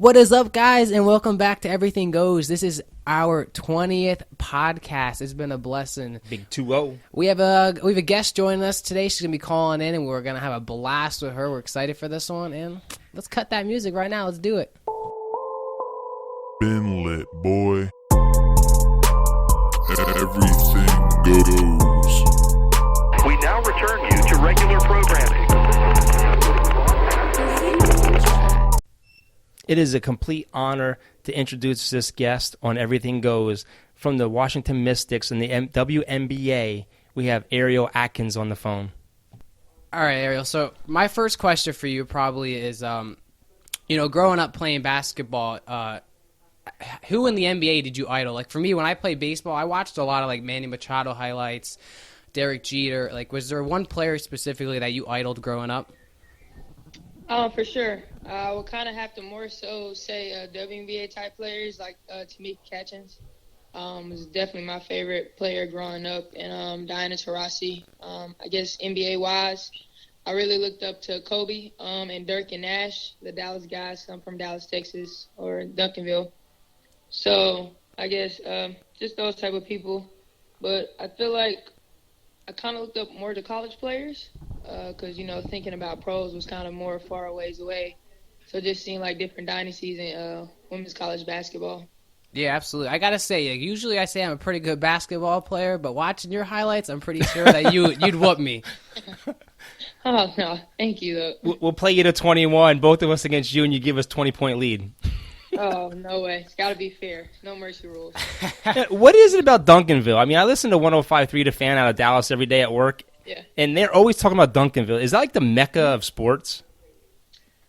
What is up, guys, and welcome back to Everything Goes. This is our 20th podcast. It's been a blessing. Big 2-0. We have a guest joining us today. She's going to be calling in, and we're going to have a blast with her. We're excited for this one, and let's cut that music right now. Let's do it. Been lit, boy. Everything goes. We now return you to regular programming. It is a complete honor to introduce this guest on Everything Goes. From the Washington Mystics and the WNBA, we have Ariel Atkins on the phone. All right, Ariel. So my first question for you probably is, growing up playing basketball, who in the NBA did you idol? Like, for me, when I played baseball, I watched a lot of, like, Manny Machado highlights, Derek Jeter. Like, was there one player specifically that you idoled growing up? For sure. I would kind of have to more so say WNBA type players like Tamika Catchings was definitely my favorite player growing up, and Diana Taurasi. I guess NBA-wise, I really looked up to Kobe and Dirk and Nash, the Dallas guys. I'm from Dallas, Texas, or Duncanville. So I guess just those type of people. But I feel like I kind of looked up more to college players because, thinking about pros was kind of more far ways away. So just seeing, like, different dynasties in women's college basketball. Yeah, absolutely. I got to say, usually I say I'm a pretty good basketball player, but watching your highlights, I'm pretty sure that you'd whoop me. Oh, no. Thank you, though. We'll play you to 21, both of us against you, and you give us 20-point lead. Oh, no way. It's got to be fair. No mercy rules. What is it about Duncanville? I mean, I listen to 105.3 The Fan out of Dallas every day at work, and they're always talking about Duncanville. Is that like the mecca of sports?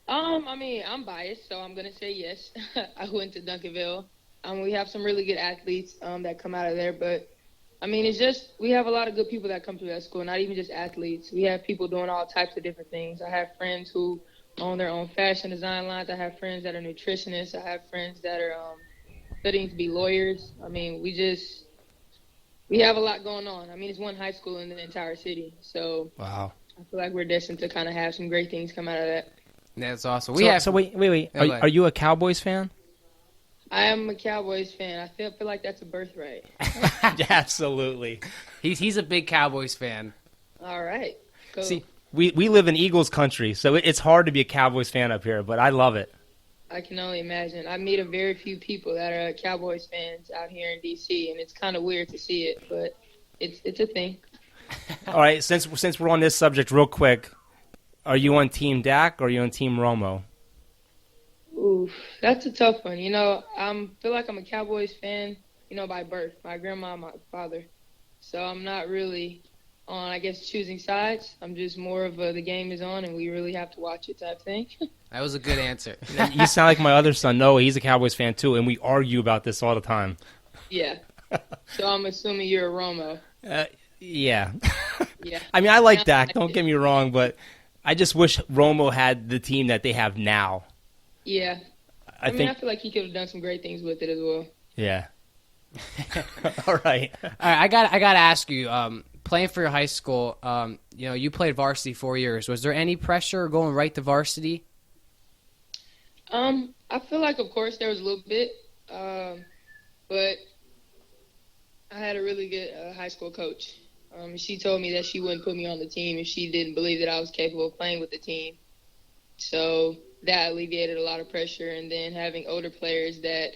I'm biased, so I'm going to say yes. I went to Duncanville. We have some really good athletes that come out of there, but, it's just we have a lot of good people that come to that school, not even just athletes. We have people doing all types of different things. I have friends who own their own fashion design lines. I have friends that are nutritionists. I have friends that are studying to be lawyers. We have a lot going on. It's one high school in the entire city, so wow. I feel like we're destined to kind of have some great things come out of that. That's awesome. Wait. Are you a Cowboys fan? I am a Cowboys fan. I feel like that's a birthright. Yeah, absolutely. He's a big Cowboys fan. All right. Cool. See, we live in Eagles country, so it's hard to be a Cowboys fan up here, but I love it. I can only imagine. I meet a very few people that are Cowboys fans out here in D.C., and it's kind of weird to see it, but it's a thing. All right, since we're on this subject real quick, are you on Team Dak or are you on Team Romo? Ooh, that's a tough one. I feel like I'm a Cowboys fan, by birth. My grandma, my father. So I'm not really on, I guess, choosing sides. I'm just more of the game is on and we really have to watch it type thing. That was a good answer. You sound like my other son, Noah. He's a Cowboys fan, too, and we argue about this all the time. Yeah. So I'm assuming you're a Romo. Yeah. Yeah. I like Dak, don't get me wrong, but I just wish Romo had the team that they have now. Yeah. I feel like he could have done some great things with it as well. Yeah. All right. I got to ask you, playing for your high school, you played varsity 4 years. Was there any pressure going right to varsity? I feel like, of course, there was a little bit, but I had a really good high school coach. She told me that she wouldn't put me on the team if she didn't believe that I was capable of playing with the team. So that alleviated a lot of pressure. And then having older players that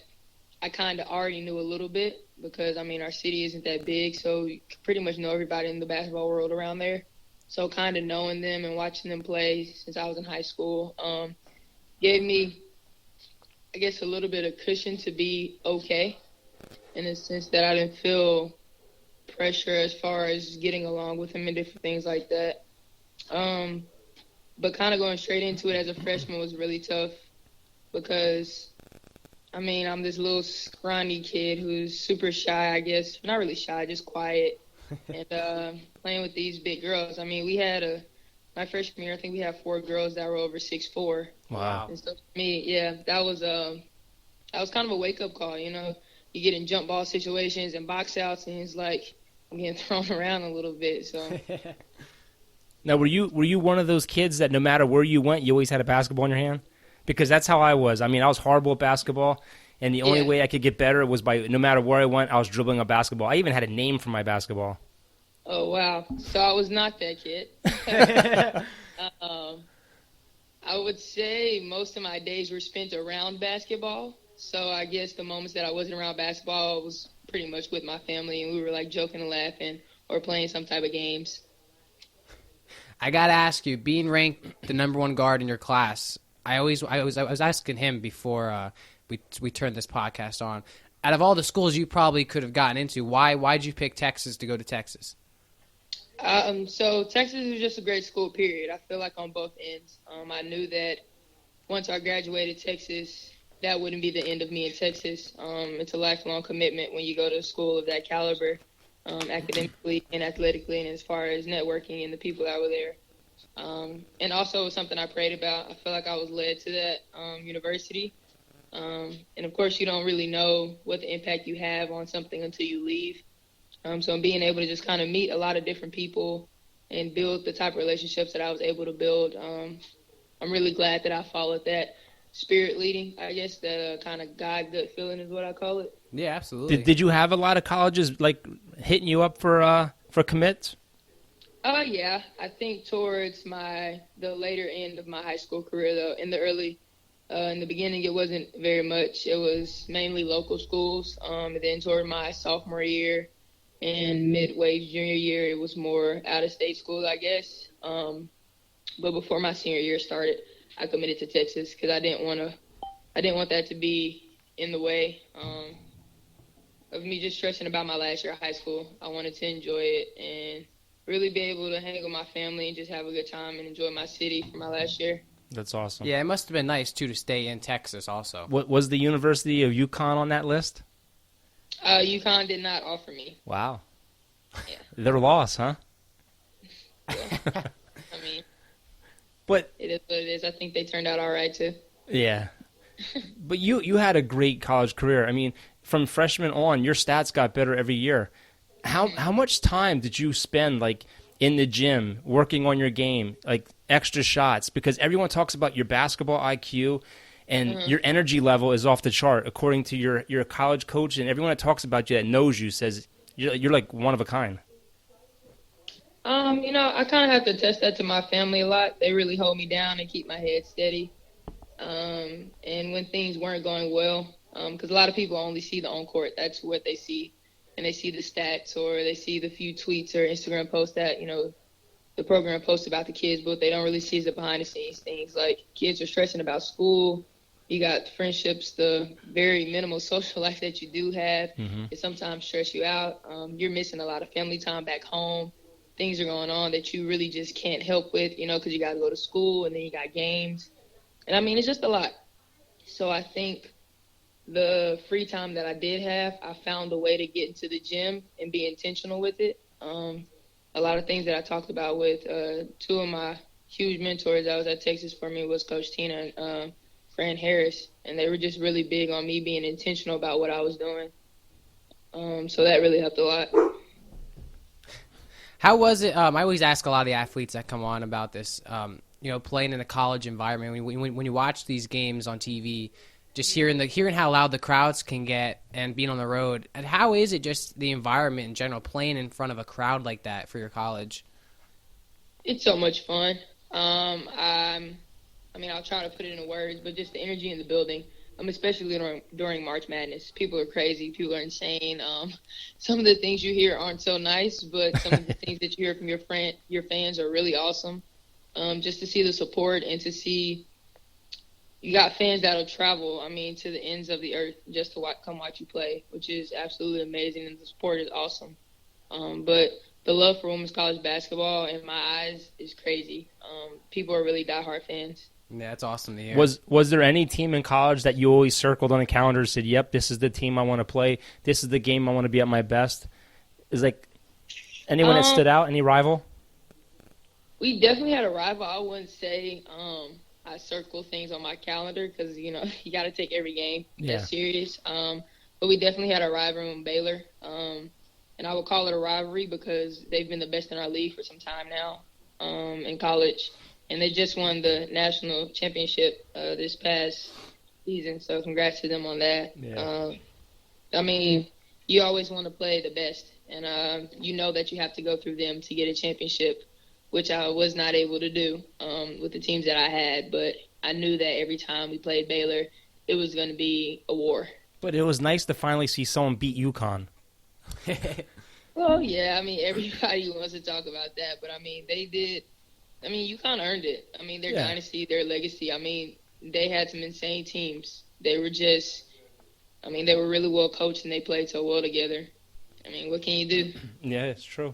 I kind of already knew a little bit because, our city isn't that big, so you pretty much know everybody in the basketball world around there. So kind of knowing them and watching them play since I was in high school gave me, I guess, a little bit of cushion to be okay in the sense that I didn't feel pressure as far as getting along with him and different things like that. But kind of going straight into it as a freshman was really tough because, I'm this little scrawny kid who's super shy, I guess. Not really shy, just quiet. And playing with these big girls. We had my freshman year, I think we had 4 girls that were over 6'4". Wow. And so for me, yeah, that was kind of a wake-up call, You get in jump ball situations and box outs, and it's like I'm getting thrown around a little bit. So. Now, were you one of those kids that no matter where you went, you always had a basketball in your hand? because that's how I was. I mean, I was horrible at basketball, and the only way I could get better was by, no matter where I went, I was dribbling a basketball. I even had a name for my basketball. Oh, wow. So I was not that kid. I would say most of my days were spent around basketball. So I guess the moments that I wasn't around basketball was pretty much with my family, and we were like joking and laughing or playing some type of games. I gotta ask you, being ranked the number one guard in your class, I was asking him before we turned this podcast on. Out of all the schools you probably could have gotten into, why'd you pick Texas to go to Texas? So Texas is just a great school, period. I feel like on both ends. I knew that once I graduated Texas, that wouldn't be the end of me in Texas. It's a lifelong commitment when you go to a school of that caliber, academically and athletically, and as far as networking and the people that were there. And also something I prayed about. I feel like I was led to that university. And, of course, you don't really know what the impact you have on something until you leave. So being able to just kind of meet a lot of different people and build the type of relationships that I was able to build, I'm really glad that I followed that spirit leading, I guess, that kind of God gut feeling is what I call it. Yeah, absolutely. Did you have a lot of colleges like hitting you up for commits? Yeah, I think towards the later end of my high school career, though, in the beginning, it wasn't very much. It was mainly local schools. And then toward my sophomore year and midway junior year, it was more out-of-state schools, I guess. But before my senior year started, I committed to Texas because I didn't want that to be in the way of me just stressing about my last year of high school. I wanted to enjoy it and really be able to hang with my family and just have a good time and enjoy my city for my last year. That's awesome. Yeah, it must have been nice, too, to stay in Texas also. What was the University of UConn on that list? UConn did not offer me. Wow. Yeah. Their loss, huh? I mean, but it is what it is. I think they turned out all right, too. Yeah. But you had a great college career. I mean, from freshman on, your stats got better every year. How much time did you spend, like, in the gym, working on your game, like extra shots? Because everyone talks about your basketball IQ, and your energy level is off the chart, according to your college coach, and everyone that talks about you that knows you says you're like one of a kind. I kind of have to test that to my family a lot. They really hold me down and keep my head steady. And when things weren't going well, because a lot of people only see the on-court. That's what they see. And they see the stats or they see the few tweets or Instagram posts that, the program posts about the kids, but what they don't really see is the behind-the-scenes things. Like, kids are stressing about school. You got friendships, the very minimal social life that you do have. It sometimes stress you out. You're missing a lot of family time back home. Things are going on that you really just can't help with, because you got to go to school and then you got games. And, I mean, it's just a lot. So I think the free time that I did have, I found a way to get into the gym and be intentional with it. A lot of things that I talked about with two of my huge mentors that was at Texas for me was Coach Tina and Fran Harris, and they were just really big on me being intentional about what I was doing. So that really helped a lot. How was it? I always ask a lot of the athletes that come on about this, playing in a college environment. When you watch these games on TV, just hearing how loud the crowds can get and being on the road, and how is it just the environment in general, playing in front of a crowd like that for your college? It's so much fun. I'll try to put it into words, but just the energy in the building, especially during March Madness. People are crazy. People are insane. Some of the things you hear aren't so nice, but some of the things that you hear from your fans are really awesome. Just to see the support and to see you got fans that'll travel, to the ends of the earth just to come watch you play, which is absolutely amazing, and the support is awesome. But the love for women's college basketball, in my eyes, is crazy. People are really diehard fans. Yeah, that's awesome to hear. Was there any team in college that you always circled on a calendar and said, yep, this is the team I want to play, this is the game I want to be at my best? Is like anyone that stood out, any rival? We definitely had a rival. I wouldn't say I circle things on my calendar because, you got to take every game that's serious. But we definitely had a rivalry in Baylor. And I would call it a rivalry because they've been the best in our league for some time now in college. and they just won the national championship this past season. So congrats to them on that. Yeah. I mean, you always want to play the best, and you know that you have to go through them to get a championship, which I was not able to do with the teams that I had. But I knew that every time we played Baylor, it was going to be a war. But it was nice to finally see someone beat UConn. Well, yeah, I mean, everybody wants to talk about that, but I mean, they did. I mean, UConn earned it. I mean, their dynasty, their legacy. I mean, they had some insane teams. They were just, I mean, they were really well coached and they played so well together. I mean, what can you do? Yeah, it's true.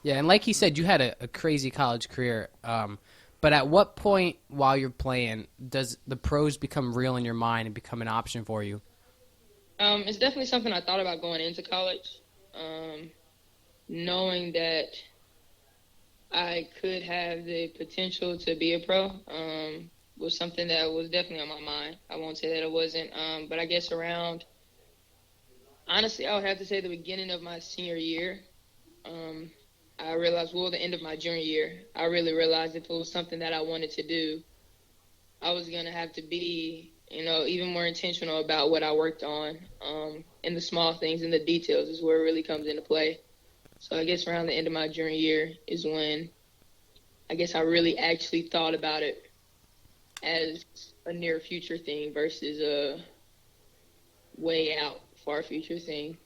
Yeah, and like he said, you had a crazy college career. But at what point while you're playing does the pros become real in your mind and become an option for you? It's definitely something I thought about going into college. Knowing that I could have the potential to be a pro was something that was definitely on my mind. I won't say that it wasn't, but I guess around, honestly, I would have to say the beginning of my senior year, I realized, well, the end of my junior year, I really realized if it was something that I wanted to do, I was going to have to be, even more intentional about what I worked on, and the small things and the details is where it really comes into play. So I guess around the end of my junior year is when I guess I really actually thought about it as a near future thing versus a way out, far future thing.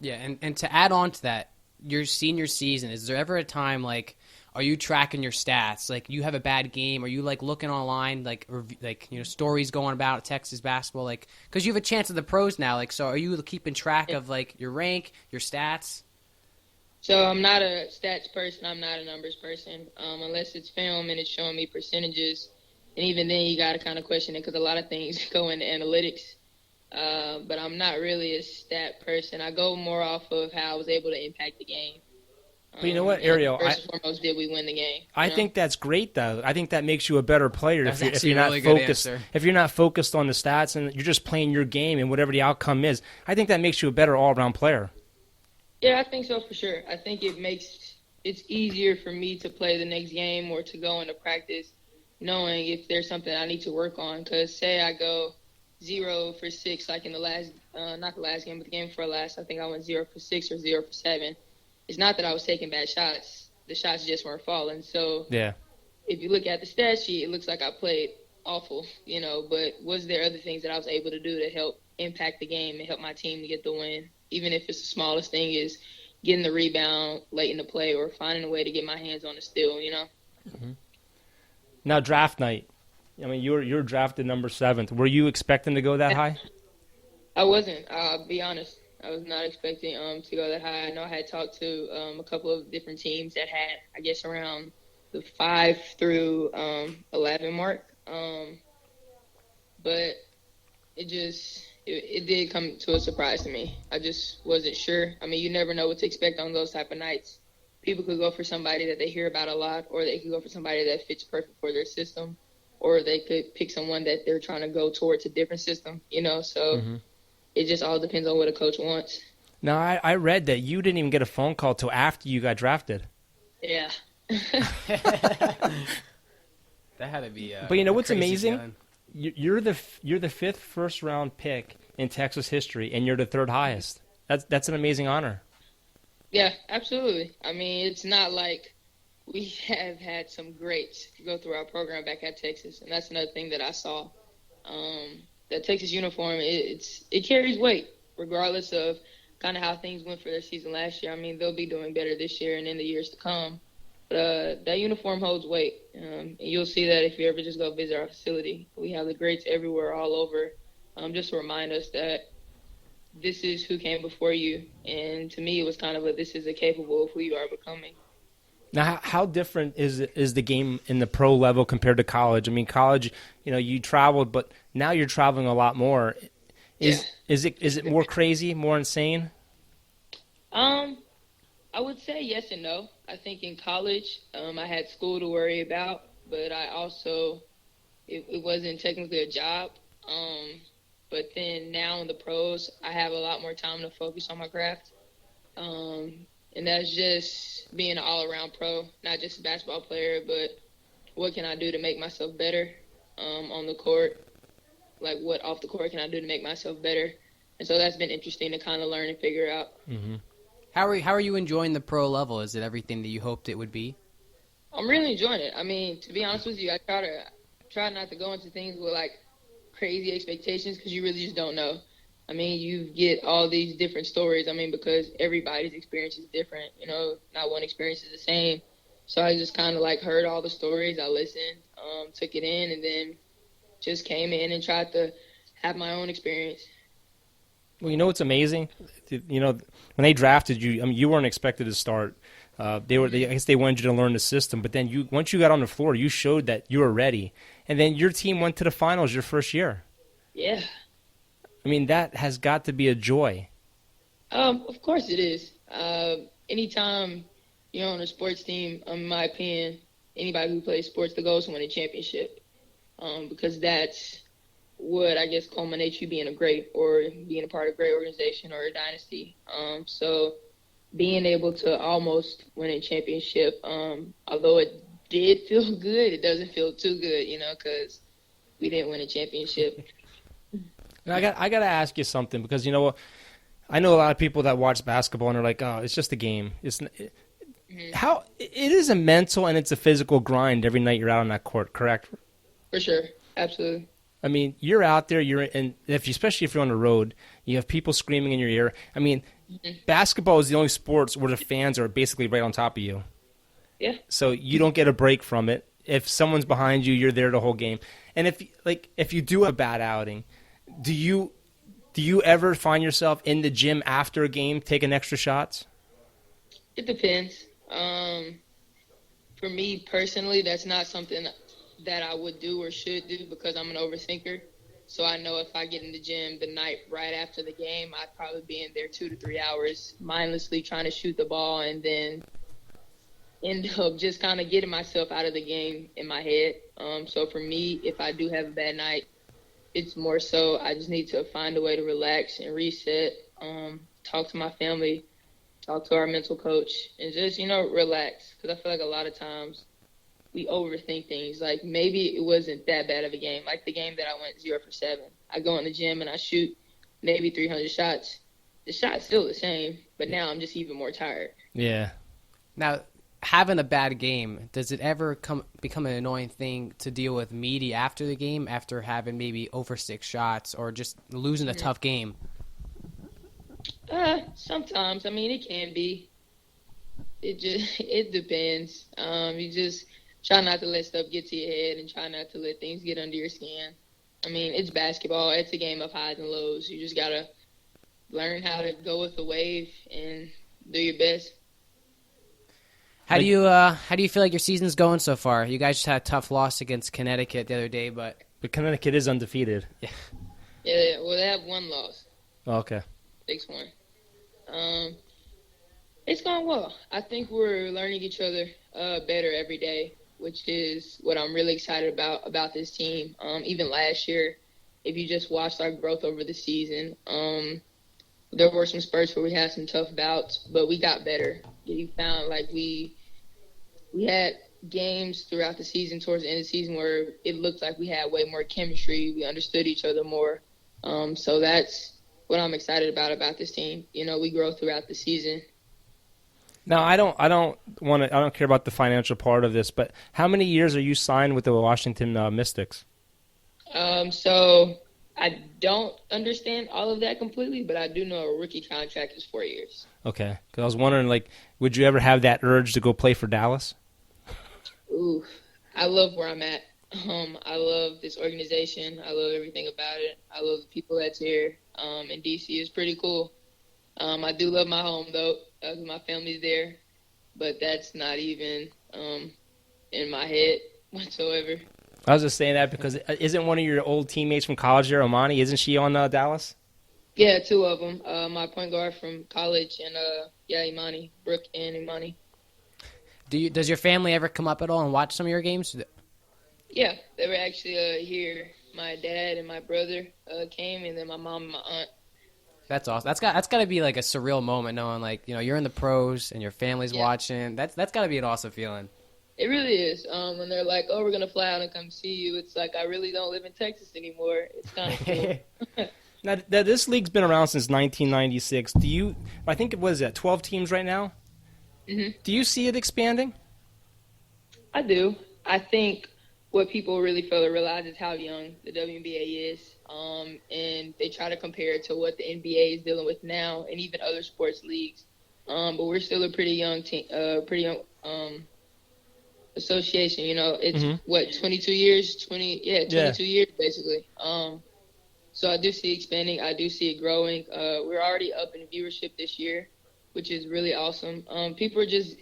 Yeah, and to add on to that, your senior season, is there ever a time, like, are you tracking your stats? Like, you have a bad game? Are you, like, looking online, stories going about Texas basketball? Like, because you have a chance at the pros now. Like, so are you keeping track of, like, your rank, your stats? So I'm not a stats person. I'm not a numbers person, unless it's film and it's showing me percentages. And even then, you got to kind of question it because a lot of things go into analytics. But I'm not really a stat person. I go more off of how I was able to impact the game. But you know what, Ariel? First and foremost, did we win the game? I think that's great, though. I think that makes you a better player That's if you're not actually a really good focused. answer. If you're not focused on the stats and you're just playing your game and whatever the outcome is, I think that makes you a better all-around player. Yeah, I think so for sure. I think it's easier for me to play the next game or to go into practice knowing if there's something I need to work on. Because say I go 0 for 6, like in the last, not the last game, but the game before last, I think I went 0 for 6 or 0 for 7. It's not that I was taking bad shots. The shots just weren't falling. So Yeah. if you look at the stat sheet, it looks like I played awful, but was there other things that I was able to do to help impact the game and help my team to get the win? Even if it's the smallest thing is getting the rebound late in the play or finding a way to get my hands on the steal, Mm-hmm. Now, draft night. I mean, you're drafted number 7th. Were you expecting to go that high? I wasn't. I'll be honest. I was not expecting to go that high. I know I had talked to a couple of different teams that had, I guess, around the 5 through 11 mark. But it did come to a surprise to me. I just wasn't sure. I mean, you never know what to expect on those type of nights. People could go for somebody that they hear about a lot, or they could go for somebody that fits perfect for their system, or they could pick someone that they're trying to go towards a different system, So it just all depends on what a coach wants. Now, I read that you didn't even get a phone call till after you got drafted. Yeah. That had to be. But you know what's crazy amazing? feeling. You're the 5th first-round pick in Texas history, and you're the 3rd highest. That's an amazing honor. Yeah, absolutely. I mean, it's not like we have had some greats go through our program back at Texas, and that's another thing that I saw. That Texas uniform, it carries weight, regardless of kind of how things went for their season last year. I mean, they'll be doing better this year and in the years to come. But that uniform holds weight, and you'll see that if you ever just go visit our facility. We have the greats everywhere, all over, just to remind us that this is who came before you. And to me, it was kind of this is a capable of who you are becoming. Now, how different is the game in the pro level compared to college? I mean, college, you traveled, but now you're traveling a lot more. Is it more crazy, more insane? I would say yes and no. I think in college, I had school to worry about, but I also it wasn't technically a job. But then now in the pros, I have a lot more time to focus on my craft. And that's just being an all-around pro, not just a basketball player, but what can I do to make myself better on the court? Like, what off the court can I do to make myself better? And so that's been interesting to kind of learn and figure out. Mm-hmm. How are you enjoying the pro level? Is it everything that you hoped it would be? I'm really enjoying it. I mean, to be honest with you, I try not to go into things with, like, crazy expectations because you really just don't know. I mean, you get all these different stories. I mean, because everybody's experience is different. You know, not one experience is the same. So I just kind of, like, heard all the stories. I listened, took it in, and then just came in and tried to have my own experience. Well, you know what's amazing? You know, when they drafted you, I mean, you weren't expected to start. I guess they wanted you to learn the system, but then once you got on the floor, you showed that you were ready, and then your team went to the finals your first year. Yeah. I mean, that has got to be a joy. Of course it is. Anytime you're on a sports team, in my opinion, anybody who plays sports, the goal is to win a championship, because that's what I guess culminates you being a great or being a part of a great organization or a dynasty. So being able to almost win a championship, although it did feel good, it doesn't feel too good, you know, because we didn't win a championship. I got to ask you something, because you know what, I know a lot of people that watch basketball and are like, oh, it's just a game. How it is a mental and it's a physical grind every night you're out on that court, correct? For sure, absolutely. I mean, you're out there, especially if you're on the road, you have people screaming in your ear. I mean, basketball is the only sports where the fans are basically right on top of you. Yeah. So you don't get a break from it. If someone's behind you, you're there the whole game. And if you do a bad outing, do you ever find yourself in the gym after a game taking extra shots? It depends. For me personally, that's not something that I would do or should do because I'm an overthinker. So I know if I get in the gym the night right after the game, I'd probably be in there 2 to 3 hours mindlessly trying to shoot the ball and then end up just kind of getting myself out of the game in my head. So for me, if I do have a bad night, it's more so I just need to find a way to relax and reset, talk to my family, talk to our mental coach, and just, relax. Because I feel like a lot of times we overthink things. Like, maybe it wasn't that bad of a game. Like the game that I went 0 for 7. I go in the gym and I shoot maybe 300 shots. The shot's still the same, but now I'm just even more tired. Yeah. Now, having a bad game, does it ever become an annoying thing to deal with media after the game, after having maybe over 6 shots or just losing a tough game? Sometimes. I mean, it can be. It depends. You just try not to let stuff get to your head and try not to let things get under your skin. I mean, it's basketball. It's a game of highs and lows. You just got to learn how to go with the wave and do your best. How do you feel like your season's going so far? You guys just had a tough loss against Connecticut the other day, but Connecticut is undefeated. Yeah, well, they have 1 loss. Oh, okay. 6-1. It's going well. I think we're learning each other better every day, which is what I'm really excited about this team. Even last year, if you just watched our growth over the season, there were some spurts where we had some tough bouts, but we got better. You found like we had games throughout the season, towards the end of the season, where it looked like we had way more chemistry. We understood each other more. So that's what I'm excited about this team. We grow throughout the season. Now, I don't care about the financial part of this, but how many years are you signed with the Washington Mystics? So I don't understand all of that completely, but I do know a rookie contract is 4 years. Okay, because I was wondering, would you ever have that urge to go play for Dallas? Ooh, I love where I'm at. I love this organization. I love everything about it. I love the people that's here. And D.C. is pretty cool. I do love my home, though. My family's there. But that's not even in my head whatsoever. I was just saying that because isn't one of your old teammates from college there, Imani? Isn't she on Dallas? Yeah, 2 of them. My point guard from college and, Imani, Brooke and Imani. Does your family ever come up at all and watch some of your games? Yeah, they were actually here. My dad and my brother came, and then my mom and my aunt. That's awesome. That's got to be like a surreal moment, knowing you're in the pros and your family's watching. That's got to be an awesome feeling. It really is. When they're like, "Oh, we're gonna fly out and come see you," it's like I really don't live in Texas anymore. It's kind of cool. Now, this league's been around since 1996. I think it was 12 teams right now? Mhm. Do you see it expanding? I do. I think what people really fail to realize is how young the WNBA is, and they try to compare it to what the NBA is dealing with now, and even other sports leagues. But we're still a pretty young team, pretty young association. You know, it's 22 years, 22 years basically. So I do see it expanding. I do see it growing. We're already up in viewership this year, which is really awesome. People are just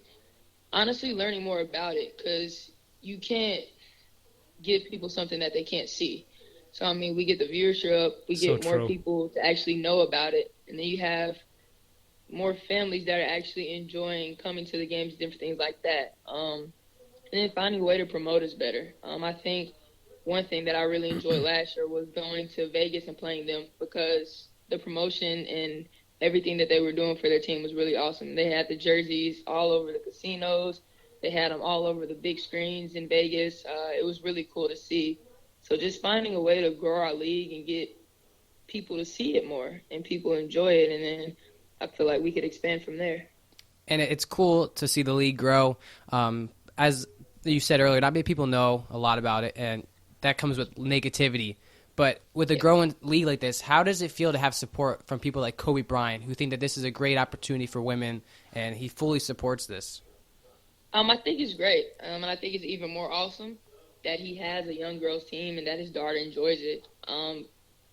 honestly learning more about it because you can't give people something that they can't see. So, I mean, we get the viewership up. We get more people to actually know about it. And then you have more families that are actually enjoying coming to the games, different things like that. And then finding a way to promote us better. I think one thing that I really enjoyed last year was going to Vegas and playing them because the promotion and everything that they were doing for their team was really awesome. They had the jerseys all over the casinos. They had them all over the big screens in Vegas. It was really cool to see. So just finding a way to grow our league and get people to see it more and people enjoy it, and then I feel like we could expand from there. And it's cool to see the league grow. As you said earlier, not many people know a lot about it, and that comes with negativity. But with a growing league like this, how does it feel to have support from people like Kobe Bryant, who think that this is a great opportunity for women, and he fully supports this? I think it's great, and I think it's even more awesome that he has a young girls team and that his daughter enjoys it,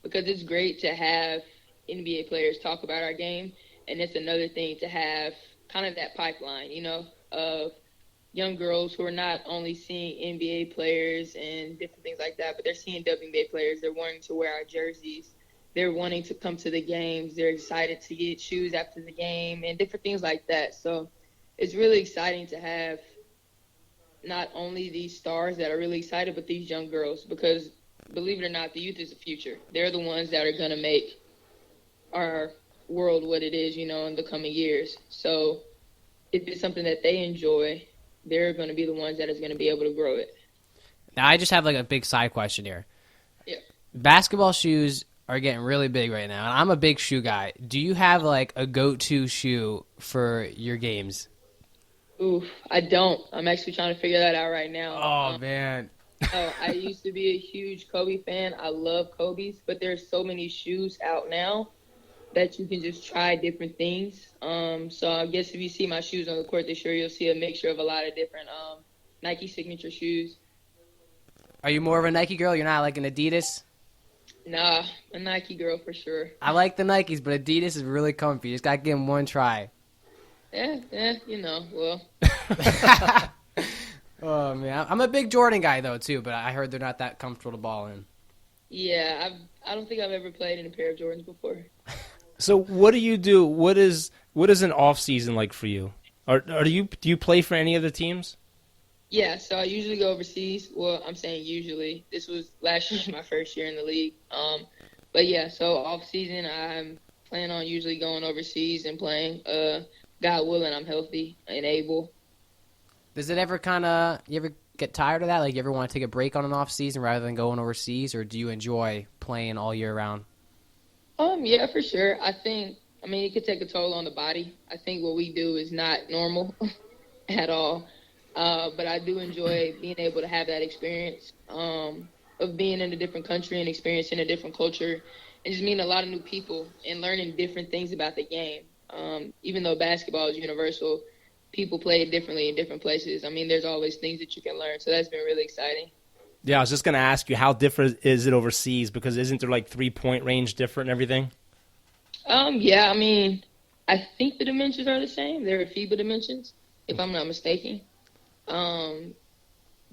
because it's great to have NBA players talk about our game, and it's another thing to have kind of that pipeline, you know, of young girls who are not only seeing NBA players and different things like that, but they're seeing WNBA players. They're wanting to wear our jerseys. They're wanting to come to the games. They're excited to get shoes after the game and different things like that. So it's really exciting to have not only these stars that are really excited, but these young girls, because believe it or not, the youth is the future. They're the ones that are going to make our world what it is, you know, in the coming years. So if it's something that they enjoy, they're going to be the ones that is going to be able to grow it. Now, I just have like a big side question here. Yeah. Basketball shoes are getting really big right now, and I'm a big shoe guy. Do you have like a go-to shoe for your games? Oof, I don't. I'm actually trying to figure that out right now. Oh, man. I used to be a huge Kobe fan. I love Kobe's, but there's so many shoes out now that you can just try different things. So I guess if you see my shoes on the court this year, you'll see a mixture of a lot of different Nike signature shoes. Are you more of a Nike girl? You're not like an Adidas? Nah, a Nike girl for sure. I like the Nikes, but Adidas is really comfy. You just got to give them one try. Yeah, you know, well. Oh, man. I'm a big Jordan guy, though, too, but I heard they're not that comfortable to ball in. Yeah, I don't think I've ever played in a pair of Jordans before. So what do you do? What is an off season like for you? Do you play for any of the teams? Yeah, so I usually go overseas. Well, I'm saying usually. This was last year, my first year in the league. But yeah, so off season, I'm planning on usually going overseas and playing. God willing, I'm healthy and able. Does it ever you ever get tired of that? Like, you ever want to take a break on an off season rather than going overseas, or do you enjoy playing all year round? Yeah, for sure. It could take a toll on the body. I think what we do is not normal at all. But I do enjoy being able to have that experience of being in a different country and experiencing a different culture and just meeting a lot of new people and learning different things about the game. Even though basketball is universal, people play it differently in different places. I mean, there's always things that you can learn. So that's been really exciting. Yeah, I was just going to ask you, how different is it overseas? Because isn't there like 3-point range different and everything? Yeah, I think the dimensions are the same. They're FIBA dimensions, if I'm not mistaken. But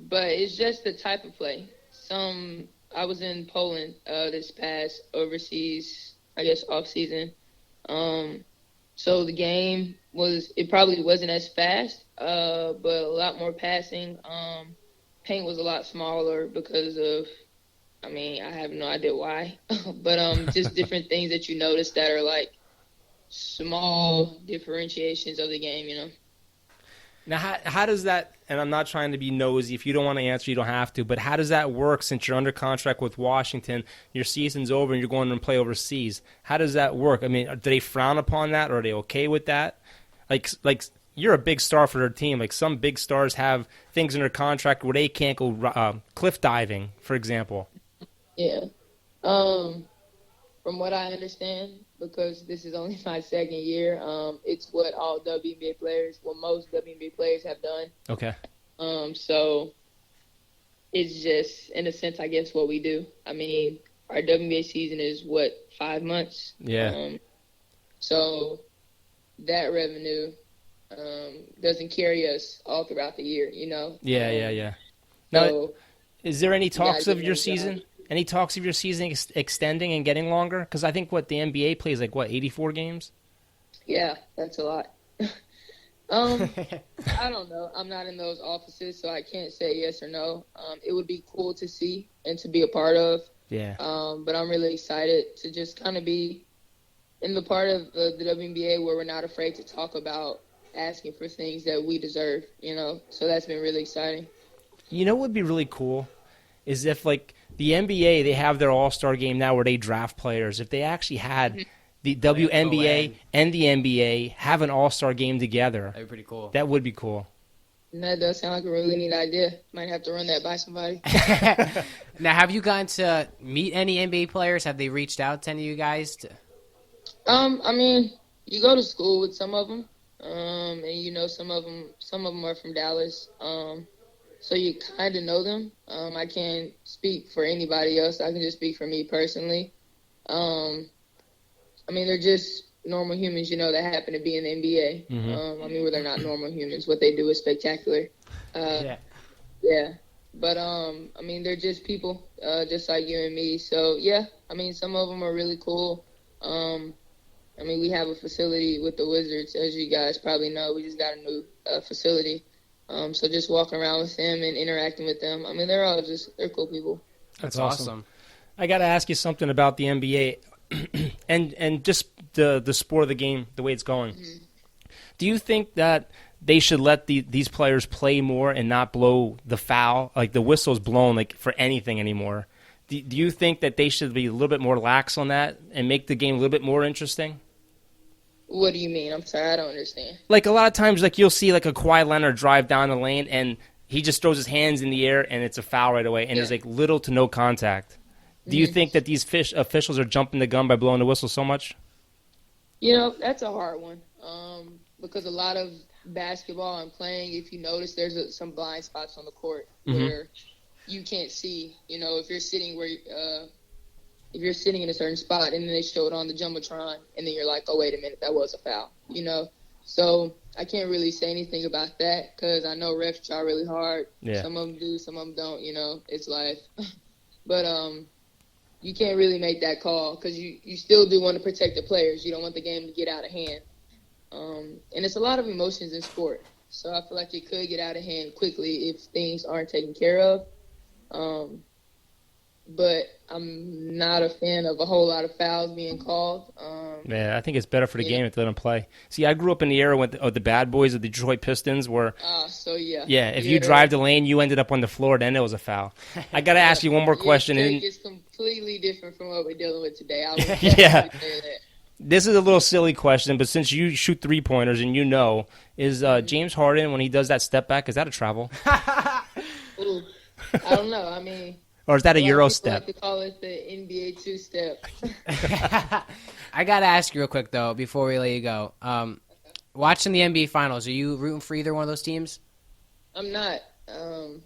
it's just the type of play. I was in Poland this past overseas, I guess, off season. So the game it probably wasn't as fast, but a lot more passing. Paint was a lot smaller because of, I have no idea why, but just different things that you notice that are like small differentiations of the game, you know. Now, how does that and I'm not trying to be nosy. If you don't want to answer, you don't have to. But how does that work since you're under contract with Washington? Your season's over and you're going to play overseas. How does that work? I mean, do they frown upon that, or are they okay with that? Like you're a big star for their team. Like some big stars have things in their contract where they can't go cliff diving, for example. Yeah. From what I understand, because this is only my second year, it's what all WNBA players, well, most WNBA players have done. Okay. So it's just, in a sense, I guess, what we do. I mean, our WNBA season is, 5 months? Yeah. So that revenue doesn't carry us all throughout the year, you know? Yeah. Now, So is there any talks of get your another season? job. Any talks of your season extending and getting longer? Because I think the NBA plays 84 games? Yeah, that's a lot. I don't know. I'm not in those offices, so I can't say yes or no. It would be cool to see and to be a part of. Yeah. But I'm really excited to just kind of be in the part of the WNBA where we're not afraid to talk about asking for things that we deserve, you know? So that's been really exciting. You know what would be really cool is if, the NBA, they have their all-star game now where they draft players. If they actually had the WNBA and the NBA have an all-star game together, That'd be pretty cool. that would be cool. And that does sound like a really neat idea. Might have to run that by somebody. Now, have you gotten to meet any NBA players? Have they reached out to any of you guys? I mean, you go to school with some of them, and you know some of them are from Dallas. So you kind of know them. I can't speak for anybody else. I can just speak for me personally. I mean, they're just normal humans, you know, that happen to be in the NBA. Mm-hmm. I mean, well, they're not normal humans. What they do is spectacular. Yeah. Yeah. But, I mean, they're just people, just like you and me. So, yeah, I mean, some of them are really cool. I mean, we have a facility with the Wizards, as you guys probably know. We just got a new facility. So just walking around with them and interacting with them. I mean, they're cool people. That's awesome. I got to ask you something about the NBA and just the sport of the game, the way it's going. Mm-hmm. Do you think that they should let these players play more and not blow the foul, like the whistle's blown for anything anymore? Do you think that they should be a little bit more lax on that and make the game a little bit more interesting? What do you mean? I'm sorry, I don't understand. A lot of times, you'll see a Kawhi Leonard drive down the lane and he just throws his hands in the air and it's a foul right away, and there's little to no contact. Do you think that these officials are jumping the gun by blowing the whistle so much? You know, that's a hard one. Because a lot of basketball I'm playing, if you notice, there's some blind spots on the court where you can't see. You know, if you're sitting in a certain spot and then they show it on the Jumbotron and then you're like, oh, wait a minute, that was a foul, you know? So I can't really say anything about that because I know refs try really hard. Yeah. Some of them do, some of them don't, you know, it's life. But you can't really make that call because you still do want to protect the players. You don't want the game to get out of hand. And it's a lot of emotions in sport. So I feel like it could get out of hand quickly if things aren't taken care of. But I'm not a fan of a whole lot of fouls being called. Yeah, I think it's better for the game if they let them play. See, I grew up in the era of the bad boys of the Detroit Pistons where, if you drive the lane, you ended up on the floor, then it was a foul. I got to ask you one more question. It's completely different from what we're dealing with today. I would Yeah. say that. This is a little silly question, but since you shoot three-pointers and is James Harden, when he does that step back, is that a travel? Ooh, I don't know. I mean... Or is that a Euro step? I like to call it the NBA two-step. I got to ask you real quick, though, before we let you go. Watching the NBA Finals, are you rooting for either one of those teams? I'm not. I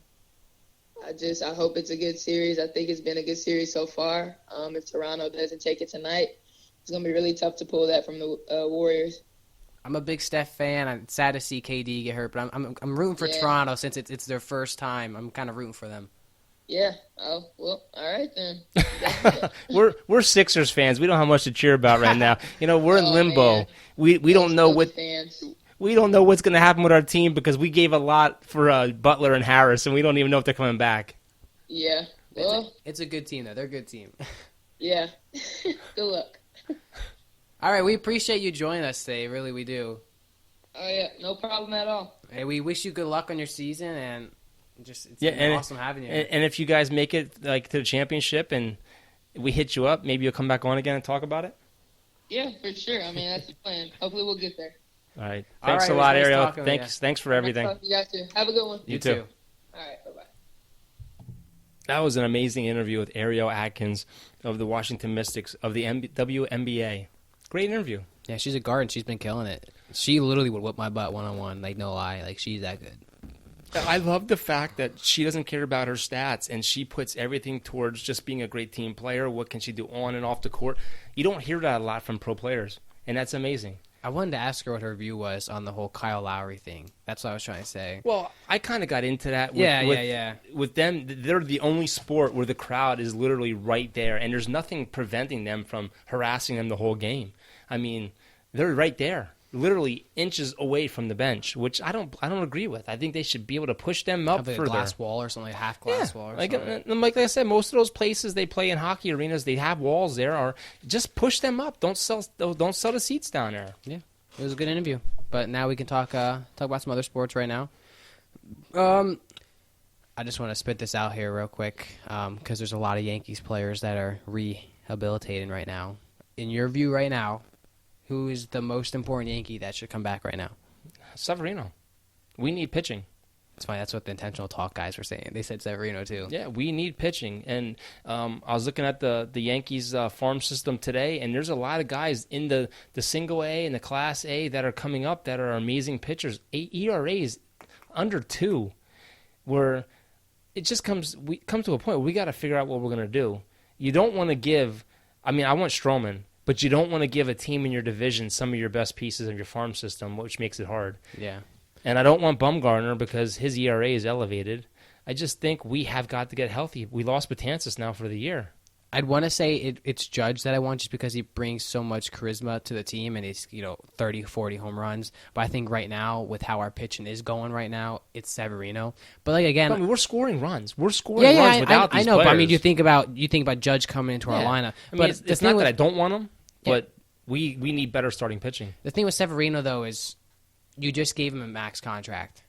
hope it's a good series. I think it's been a good series so far. If Toronto doesn't take it tonight, it's going to be really tough to pull that from the Warriors. I'm a big Steph fan. I'm sad to see KD get hurt, but I'm rooting for Toronto since it's their first time. I'm kind of rooting for them. Yeah. Oh, well, all right then. We're Sixers fans. We don't have much to cheer about right now. We're in limbo. Man. We don't know what fans. we don't know what's going to happen with our team because we gave a lot for Butler and Harris, and we don't even know if they're coming back. Yeah. Well, it's a good team, though. They're a good team. Yeah. Good luck. All right. We appreciate you joining us today. Really, we do. Oh, yeah. No problem at all. Hey, we wish you good luck on your season, and it's Yeah, been awesome having you. And if you guys make it like to the championship and we hit you up, maybe you'll come back on again and talk about it. Yeah, for sure. I mean, that's the plan. Hopefully, we'll get there. All right. All Thanks right, a it was lot, nice Ariel. talking with Thanks for everything. Nice talking to you guys too. Have a good one. You too. All right. Bye bye. That was an amazing interview with Ariel Atkins of the Washington Mystics of the WNBA. Great interview. Yeah, she's a guard, and she's been killing it. She literally would whip my butt one-on-one, like, no lie. Like, she's that good. I love the fact that she doesn't care about her stats, and she puts everything towards just being a great team player. What can she do on and off the court? You don't hear that a lot from pro players, and that's amazing. I wanted to ask her what her view was on the whole Kyle Lowry thing. That's what I was trying to say. Well, I kind of got into that. With them, they're the only sport where the crowd is literally right there, and there's nothing preventing them from harassing them the whole game. I mean, they're right there, literally inches away from the bench, which I don't agree with. I think they should be able to push them up Have like a further. glass wall or something, like a half glass wall or like, something. and like I said, most of those places they play in hockey arenas, they have walls there. Or just push them up. Don't sell the seats down there. Yeah, it was a good interview. But now we can talk about some other sports right now. I just want to spit this out here real quick because there's a lot of Yankees players that are rehabilitating right now. In your view right now, who is the most important Yankee that should come back right now? Severino. We need pitching. It's funny. That's what the intentional talk guys were saying. They said Severino too. Yeah, we need pitching. And I was looking at the Yankees farm system today, and there's a lot of guys in the single A and the Class A that are coming up that are amazing pitchers. ERAs under 2, where it just comes to a point where we got to figure out what we're going to do. You don't want to give. I mean, I want Stroman. But you don't want to give a team in your division some of your best pieces of your farm system, which makes it hard. Yeah. And I don't want Bumgarner because his ERA is elevated. I just think we have got to get healthy. We lost Betances now for the year. I'd want to say it's Judge that I want just because he brings so much charisma to the team and he's 30, 40 home runs. But I think right now, with how our pitching is going right now, it's Severino. But like again, I mean, we're scoring runs. We're scoring runs without these I know. players. But I mean, you think about Judge coming into our lineup. I mean, but it's not that I don't want him, but we need better starting pitching. The thing with Severino though is you just gave him a max contract.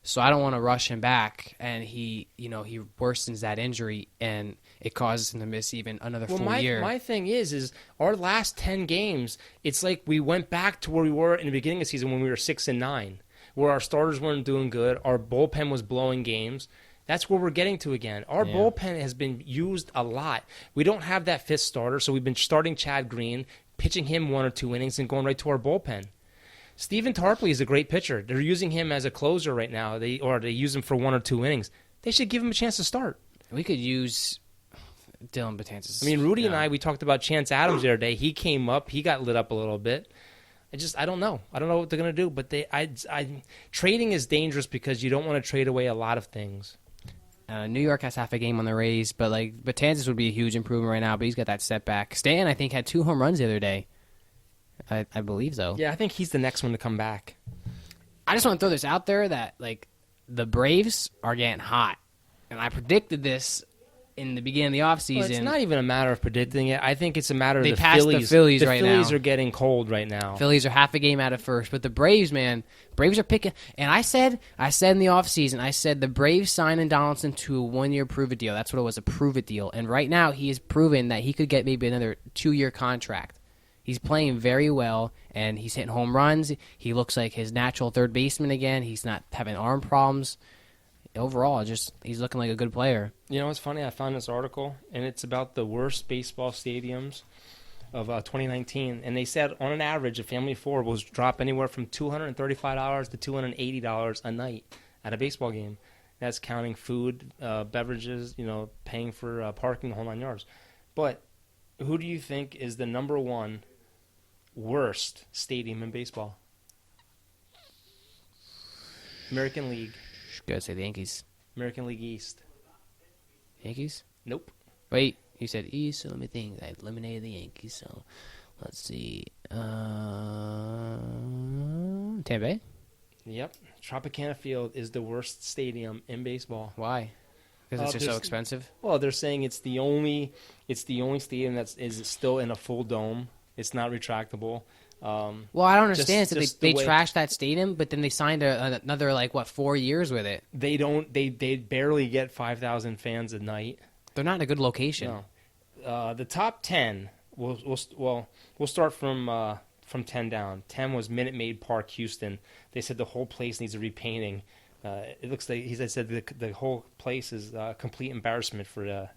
So I don't want to rush him back, and he worsens that injury, and it causes him to miss even another full year. My thing is our last 10 games, it's like we went back to where we were in the beginning of the season when we were 6-9, where our starters weren't doing good, our bullpen was blowing games. That's where we're getting to again. Our bullpen has been used a lot. We don't have that fifth starter, so we've been starting Chad Green, pitching him 1 or 2 innings, and going right to our bullpen. Steven Tarpley is a great pitcher. They're using him as a closer right now. They use him for 1 or 2 innings. They should give him a chance to start. We could use Dylan Betances. I mean, Rudy and I, we talked about Chance Adams the other day. He came up. He got lit up a little bit. I don't know. I don't know what they're going to do. But trading is dangerous because you don't want to trade away a lot of things. New York has half a game on the Rays, but Betances would be a huge improvement right now. But he's got that setback. Stan, I think, had 2 home runs the other day. I believe so. Yeah, I think he's the next one to come back. I just want to throw this out there that the Braves are getting hot, and I predicted this in the beginning of the offseason. Well, it's not even a matter of predicting it. I think it's a matter of they the passed Phillies. the Phillies right now. The Phillies now. are getting cold right now. Phillies are half a game out of first, but the Braves, man, Braves are picking. And I said in the offseason, I said the Braves signing Donaldson to a 1-year prove-it deal. That's what it was, a prove-it deal. And right now, he has proven that he could get maybe another 2-year contract. He's playing very well, and he's hitting home runs. He looks like his natural third baseman again. He's not having arm problems. Overall, he's looking like a good player. You know what's funny? I found this article, and it's about the worst baseball stadiums of 2019. And they said, on an average, a family of 4 will drop anywhere from $235 to $280 a night at a baseball game. That's counting food, beverages, paying for parking, the whole 9 yards. But who do you think is the number 1 worst stadium in baseball? American League. Gotta say the Yankees. American League East. Yankees? Nope. Wait, you said East, so let me think. I eliminated the Yankees, so let's see. Tampa Bay? Yep. Tropicana Field is the worst stadium in baseball. Why? Because it's just so expensive? Well, they're saying it's the only stadium that is still in a full dome. It's not retractable. Well, I don't understand. So just they the way- trashed that stadium, but then they signed another 4 years with it. They don't. They barely get 5,000 fans a night. They're not in a good location. No. The top 10. We'll start from 10 down. 10 was Minute Maid Park, Houston. They said the whole place needs a repainting. It looks like he said the whole place is a complete embarrassment for the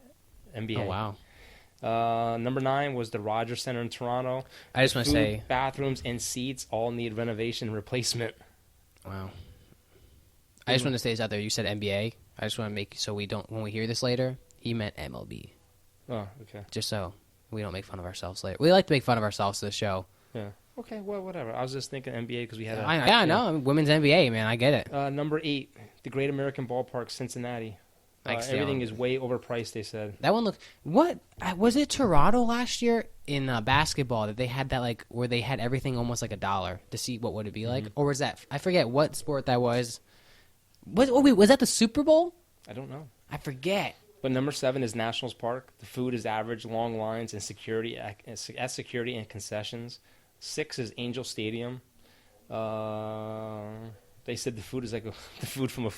NBA. Oh wow. Number 9 was the Rogers Center in Toronto. I just want to Food, say, bathrooms and seats all need renovation and replacement. wow. I just want to say this out there. You said NBA. I just want to make so we don't when we hear this later. He meant MLB. Oh, okay. Just so we don't make fun of ourselves later. We like to make fun of ourselves to the show. Yeah. Okay. Well, whatever. I was just thinking NBA because we had. I know. I mean, women's NBA, man. I get it. Number 8, the Great American Ballpark, Cincinnati. Thanks, Everything Dylan. is way overpriced. They said. That one looked. What was it? Toronto last year in basketball that they had that where they had everything almost like $1 to see what would it be like, or was that I forget what sport that was. Was that the Super Bowl? I don't know. I forget. But number 7 is Nationals Park. The food is average, long lines, and security at security and concessions. 6 is Angel Stadium. They said the food is like the food from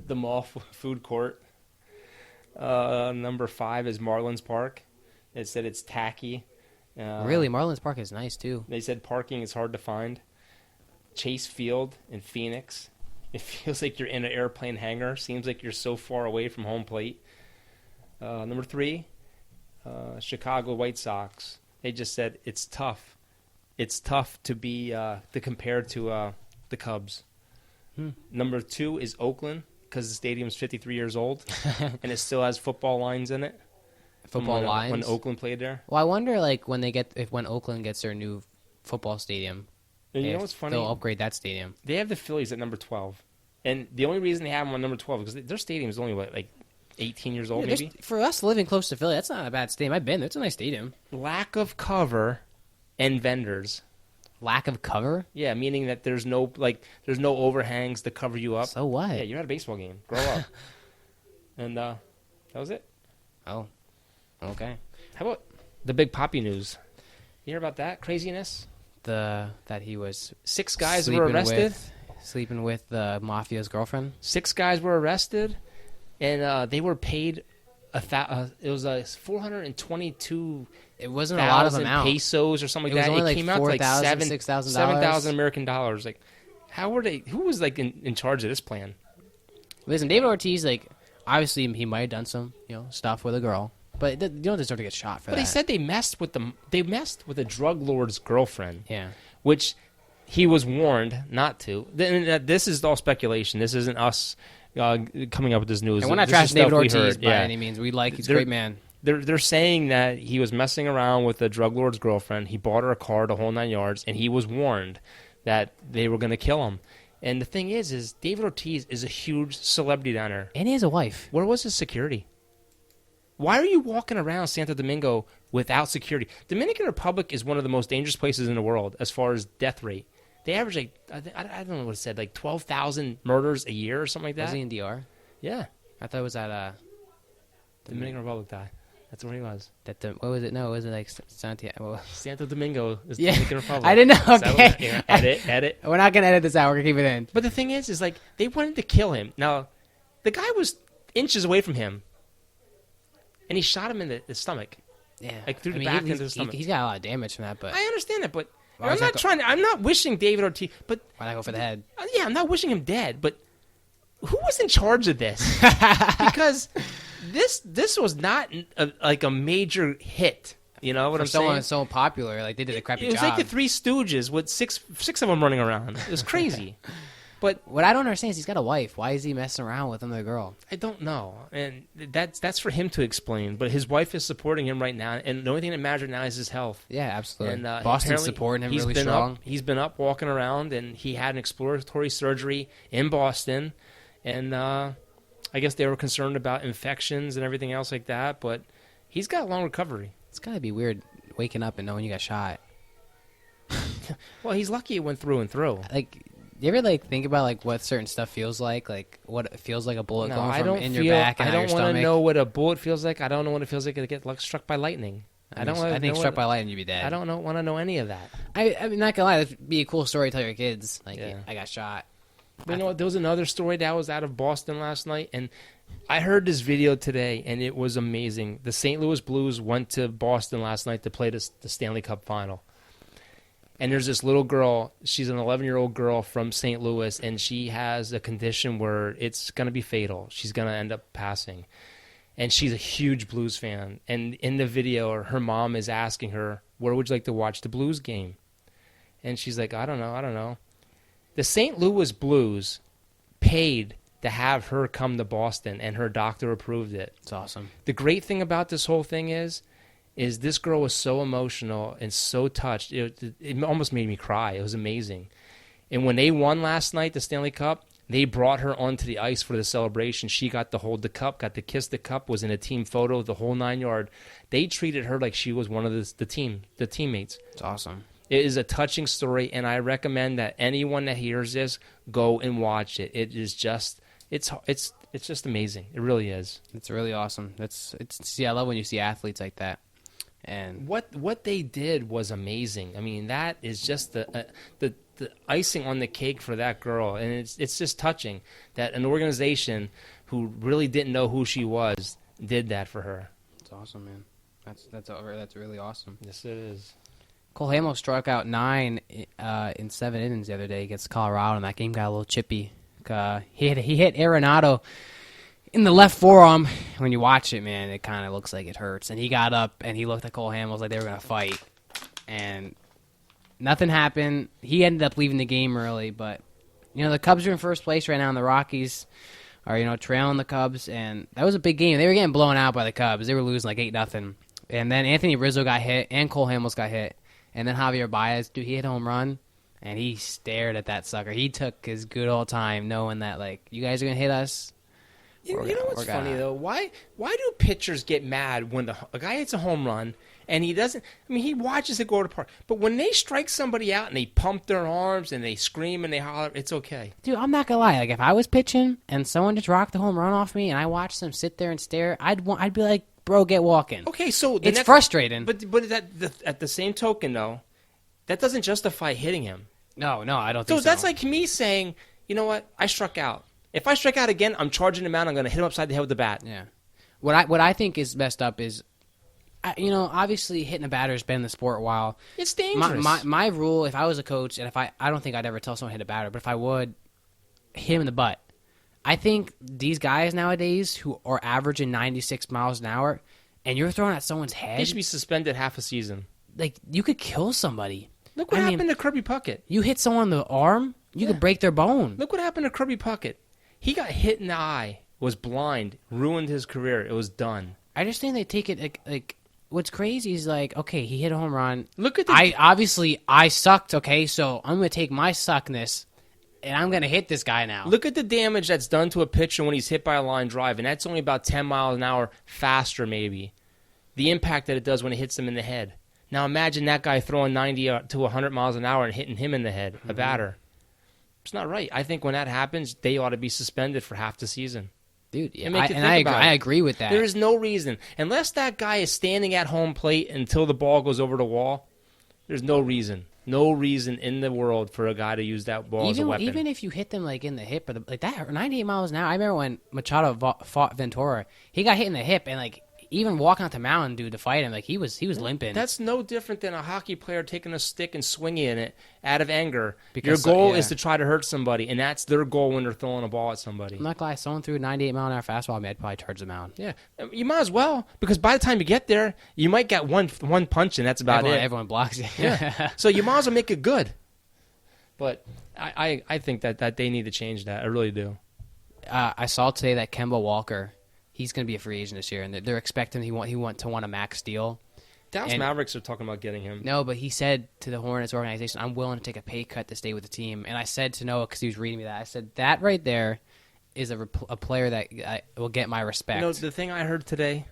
the mall food court. Number 5 is Marlins Park. It said it's tacky. Really, Marlins Park is nice too. They said parking is hard to find. Chase Field in Phoenix. It feels like you're in an airplane hangar. Seems like you're so far away from home plate. Number 3, Chicago White Sox. They just said it's tough. It's tough to be to compare to the Cubs. Number 2 is Oakland because the stadium's 53 years old and it still has football lines in it. Football lines when Oakland played there. Well, I wonder when Oakland gets their new football stadium. And you know if what's funny? They'll upgrade that stadium. They have the Phillies at number 12, and the only reason they have them on number 12 is because their stadium is only 18 years old, maybe. For us living close to Philly, that's not a bad stadium. I've been there. It's a nice stadium. Lack of cover and vendors. Lack of cover? Yeah, meaning that there's no overhangs to cover you up. So what? Yeah, you're at a baseball game. Grow up. And that was it. Oh, okay. How about the big Poppy news? You hear about that craziness? That he was 6 guys were arrested. Sleeping with the mafia's girlfriend. 6 guys were arrested, and they were paid it was 422. It wasn't a lot of amount. Pesos or something like that. It was only it came out to like $4,000, $6,000. 7,000 American dollars. Like, how were they? Who was in charge of this plan? Listen, David Ortiz, obviously he might have done some stuff with a girl, but you don't deserve to get shot for that. But they said they messed with a drug lord's girlfriend. Yeah. Which he was warned not to. This is all speculation. This isn't us coming up with this news. And we're not This is trashing David stuff we Ortiz heard. by any means. He's a great man. They're saying that he was messing around with a drug lord's girlfriend. He bought her a car, the whole 9 yards, and he was warned that they were going to kill him. And the thing is David Ortiz is a huge celebrity down there. And he has a wife. Where was his security? Why are you walking around Santo Domingo without security? Dominican Republic is one of the most dangerous places in the world as far as death rate. They average, I don't know what it said, 12,000 murders a year or something like that. Was he in DR? Yeah. I thought it was at Dominican Republic died. That's where he was. what was it? No, it was Santiago. Santo Domingo is Yeah. Dominican Republic. I didn't know. So that Okay. was- yeah, edit. We're not gonna edit this out. We're gonna keep it in. But the thing is they wanted to kill him. Now, the guy was inches away from him, and he shot him in the stomach. Yeah. Through the back into the he's, stomach. he's got a lot of damage from that, but I understand that, but Why I'm does that I'm not wishing David Ortiz, but why not go for the head? yeah, I'm not wishing him dead, but who was in charge of this? Because this was not a major hit. You know what I'm saying? Someone so popular, they did a crappy It was job. like the Three Stooges with six of them running around. It was crazy. But what I don't understand is he's got a wife. Why is he messing around with another girl? I don't know, and that's for him to explain. But his wife is supporting him right now, and the only thing that matters now is his health. Yeah, absolutely. And Boston's apparently supporting him he's really been strong. He's been up walking around, and he had an exploratory surgery in Boston, and I guess they were concerned about infections and everything else like that. But he's got a long recovery. It's gotta be weird waking up and knowing you got shot. Well, he's lucky it went through and through. You ever think about what certain stuff feels like what it feels like a bullet No, going I from don't in feel. your back and I out your don't want stomach? to know what a bullet feels like. I don't know what it feels like to get struck by lightning. I don't I think know struck what- by lightning, you'd be dead. I don't want to know any of that. I mean, not gonna lie, that'd be a cool story to tell your kids. Like, Yeah. I got shot. But you know what? There was another story that was out of Boston last night, and I heard this video today, and it was amazing. The St. Louis Blues went to Boston last night to play the Stanley Cup Final. And there's this little girl. She's an 11-year-old girl from St. Louis, and she has a condition where it's going to be fatal. She's going to end up passing. And she's a huge Blues fan. And in the video, her mom is asking her, where would you like to watch the Blues game? And she's like, I don't know. The St. Louis Blues paid to have her come to Boston, and her doctor approved it. It's awesome. The great thing about this whole thing is this girl was so emotional and so touched. It almost made me cry. It was amazing. And when they won last night, the Stanley Cup, they brought her onto the ice for the celebration. She got to hold the cup, got to kiss the cup, was in a team photo, the whole 9 yard. They treated her like she was one of the teammates. It's awesome. It is a touching story, and I recommend that anyone that hears this go and watch it. It is just it's just amazing. It really is. It's really awesome. I love when you see athletes like that. And What they did was amazing. I mean, that is just the icing on the cake for that girl, and it's just touching that an organization who really didn't know who she was did that for her. it's awesome, man. That's really awesome. Yes, it is. Cole Hamels struck out 9 in 7 innings the other day against Colorado, and that game got a little chippy. He hit Arenado in the left forearm. When you watch it, man, it kind of looks like it hurts. And he got up, and he looked at Cole Hamels like they were going to fight. And nothing happened. He ended up leaving the game early, but, the Cubs are in first place right now, and the Rockies are, trailing the Cubs. And that was a big game. They were getting blown out by the Cubs. They were losing like 8-0. And then Anthony Rizzo got hit, and Cole Hamels got hit. And then Javier Baez, he hit a home run, and he stared at that sucker. He took his good old time knowing that, you guys are going to hit us. You know what's funny, though? Why do pitchers get mad when a guy hits a home run and he doesn't – I mean, he watches it go to park. But when they strike somebody out and they pump their arms and they scream and they holler, it's okay. Dude, I'm not going to lie. If I was pitching and someone just rocked the home run off me and I watched them sit there and stare, I'd be like, bro, get walking. Okay, so it's frustrating. But at the same token, though, that doesn't justify hitting him. No, I don't think so. So that's like me saying, you know what, I struck out. If I strike out again, I'm charging him out. I'm going to hit him upside the head with the bat. Yeah. What I think is messed up is, obviously hitting a batter has been in the sport a while. It's dangerous. My rule, if I was a coach, and if I don't think I'd ever tell someone to hit a batter, but if I would, hit him in the butt. I think these guys nowadays who are averaging 96 miles an hour, and you're throwing at someone's head, He should be suspended half a season. you could kill somebody. Look what happened to Kirby Puckett. You hit someone in the arm, you could break their bone. Look what happened to Kirby Puckett. He got hit in the eye, was blind, ruined his career. It was done. I just think they take it like what's crazy is okay, he hit a home run. Look at I sucked, okay, so I'm going to take my suckness and I'm going to hit this guy now. Look at the damage that's done to a pitcher when he's hit by a line drive, and that's only about 10 miles an hour faster maybe. The impact that it does when it hits him in the head. Now imagine that guy throwing 90 to 100 miles an hour and hitting him in the head, a batter. It's not right. I think when that happens, they ought to be suspended for half the season. Dude, yeah, I agree with that. There is no reason. Unless that guy is standing at home plate until the ball goes over the wall, there's no reason. No reason in the world for a guy to use that ball as a weapon. Even if you hit them in the hip, or that 98 miles an hour. I remember when Machado fought Ventura, he got hit in the hip, and even walking out the mound, dude, to fight him, he was limping. That's no different than a hockey player taking a stick and swinging it out of anger. Because your goal is to try to hurt somebody, and that's their goal when they're throwing a ball at somebody. I'm not glad someone threw a 98 mile an hour fastball. I'd probably charge the mound. Yeah, you might as well, because by the time you get there, you might get one punch, and that's about it. Everyone blocks it. Yeah. So you might as well make it good. But I think that they need to change that. I really do. I saw today that Kemba Walker, he's going to be a free agent this year, and they're expecting he want a max deal. Dallas Mavericks are talking about getting him. No, but he said to the Hornets organization, I'm willing to take a pay cut to stay with the team. And I said to Noah, because he was reading me that, I said, that right there is a player that will get my respect. The thing I heard today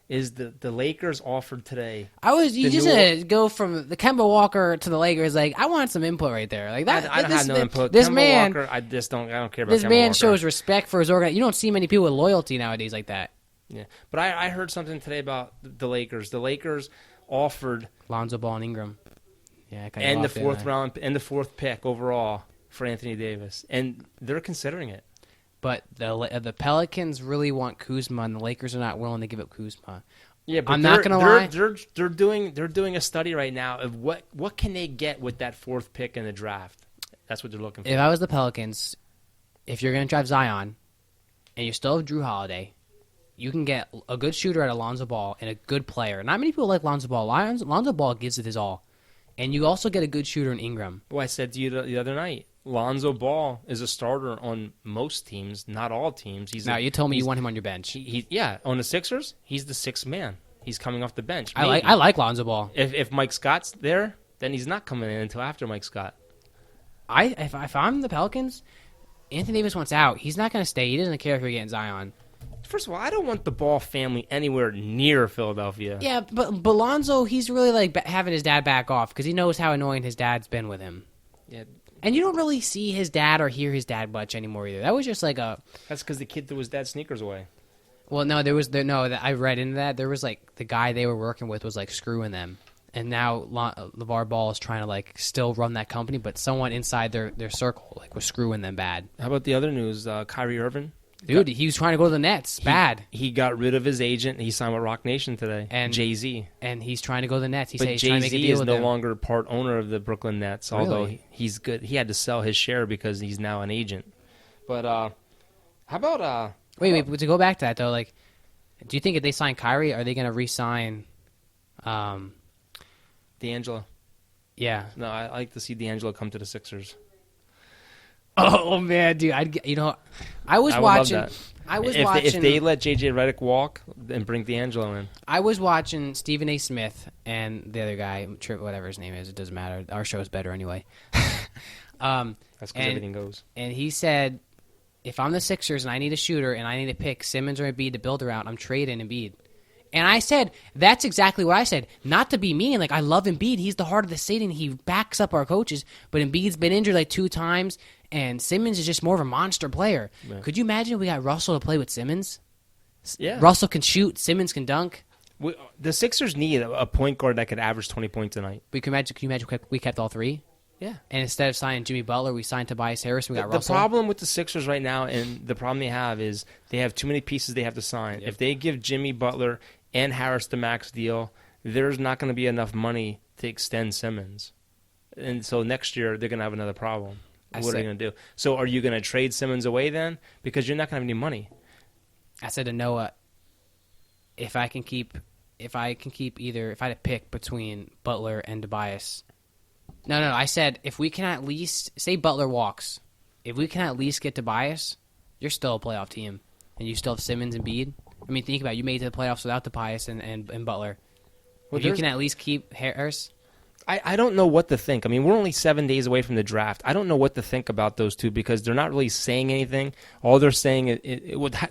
is the Lakers offered today. You just go from the Kemba Walker to the Lakers. I want some input right there. I don't have no input. This Kemba man, Walker, I don't care about this Kemba man Walker. shows respect for his organization. You don't see many people with loyalty nowadays like that. Yeah, but I heard something today about the Lakers. The Lakers offered Lonzo Ball and Ingram. Yeah, I cut you and the off, didn't I? 4th round and the 4th pick overall for Anthony Davis, and they're considering it. But the Pelicans really want Kuzma, and the Lakers are not willing to give up Kuzma. Yeah, but I'm not gonna lie. They're doing a study right now of what can they get with that 4th pick in the draft. That's what they're looking for. If I was the Pelicans, if you're going to draft Zion, and you still have Drew Holiday, you can get a good shooter at Lonzo Ball and a good player. Not many people like Lonzo Ball. Lonzo Ball gives it his all. And you also get a good shooter in Ingram. Well, I said to you the other night, Lonzo Ball is a starter on most teams, not all teams. You told me you want him on your bench. Yeah, on the Sixers, he's the 6th man. He's coming off the bench. I like Lonzo Ball. If Mike Scott's there, then he's not coming in until after Mike Scott. If I'm the Pelicans, Anthony Davis wants out. He's not going to stay. He doesn't care if you're getting Zion. First of all, I don't want the Ball family anywhere near Philadelphia. Yeah, but Lonzo, he's really like having his dad back off because he knows how annoying his dad's been with him. Yeah. And you don't really see his dad or hear his dad much anymore either. That was just like a... That's because the kid threw his dad's sneakers away. Well, no, I read into that. There was like the guy they were working with was like screwing them. And now LeVar Ball is trying to like still run that company, but someone inside their circle like was screwing them bad. How about the other news? Kyrie Irving? Dude, he was trying to go to the Nets. Bad. He got rid of his agent. He signed with Rock Nation today. And Jay-Z. And he's trying to go to the Nets. He said But he's trying to make a Jay-Z deal is with no them. longer part owner of the Brooklyn Nets, although Really? he's good. He had to sell his share because he's now an agent. But how about Wait, to go back to that though, like, do you think if they sign Kyrie, are they going to re-sign? D'Angelo? Yeah. No, I like to see D'Angelo come to the Sixers. Oh man, dude, I was I would love watching. that. Watching. If they let JJ Redick walk and bring D'Angelo in. I was watching Stephen A. Smith and the other guy, whatever his name is. It doesn't matter. Our show is better anyway. That's because everything goes. And he said, if I'm the Sixers and I need a shooter and I need to pick Simmons or Embiid to build around, I'm trading Embiid. And I said, that's exactly what I said. Not to be mean. Like, I love Embiid. He's the heart of the city, and he backs up our coaches. But Embiid's been injured like 2 times, and Simmons is just more of a monster player. Yeah. Could you imagine if we got Russell to play with Simmons? Yeah. Russell can shoot. Simmons can dunk. The Sixers need a point guard that could average 20 points a night. Can you imagine we kept all 3? Yeah. And instead of signing Jimmy Butler, we signed Tobias Harris and we got Russell. The problem with the Sixers right now, and the problem they have, is they have too many pieces they have to sign. Yep. If they give Jimmy Butler and Harris the max deal, there's not going to be enough money to extend Simmons. And so next year, they're going to have another problem. What are they going to do? So are you going to trade Simmons away then? Because you're not going to have any money. I said to Noah, if I had to pick between Butler and Tobias. No, I said if we can at least, say Butler walks, if we can at least get Tobias, you're still a playoff team. And you still have Simmons and Embiid. I mean, think about it. You made it to the playoffs without Tobias and Butler. Well, if you can at least keep Harris. I don't know what to think. I mean, we're only 7 days away from the draft. I don't know what to think about those two because they're not really saying anything. All they're saying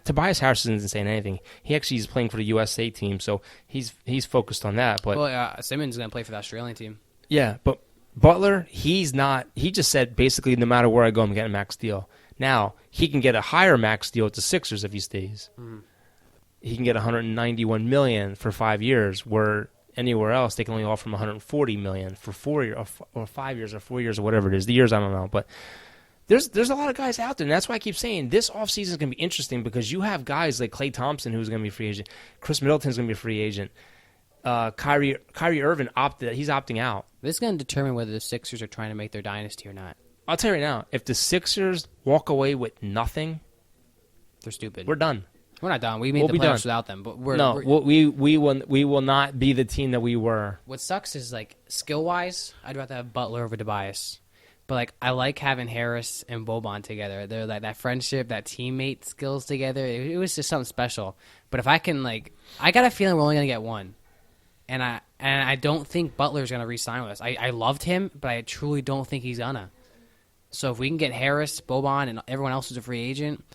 Tobias Harris isn't saying anything. He actually is playing for the USA team, so he's focused on that. But Simmons is going to play for the Australian team. Yeah, but Butler, he's not. He just said basically no matter where I go, I'm getting a max deal. Now he can get a higher max deal with the Sixers if he stays. Mm-hmm. He can get $191 million for 5 years, where anywhere else they can only offer him $140 million for 4 years or 5 years or 4 years or whatever it is. The years I don't know, but there's a lot of guys out there, and that's why I keep saying this offseason is going to be interesting because you have guys like Klay Thompson who's going to be a free agent, Chris Middleton's going to be a free agent, Kyrie Irving he's opting out. This is going to determine whether the Sixers are trying to make their dynasty or not. I'll tell you right now, if the Sixers walk away with nothing, they're stupid. We're done. We're not done. We made the playoffs without them, but we will not be the team that we were. What sucks is like skill wise, I'd rather have Butler over Tobias. But like I like having Harris and Boban together. They're like that friendship, that teammate skills together. It was just something special. But if I can I got a feeling we're only gonna get one, and I don't think Butler's gonna re-sign with us. I loved him, but I truly don't think he's gonna. So if we can get Harris, Boban, and everyone else who's a free agent,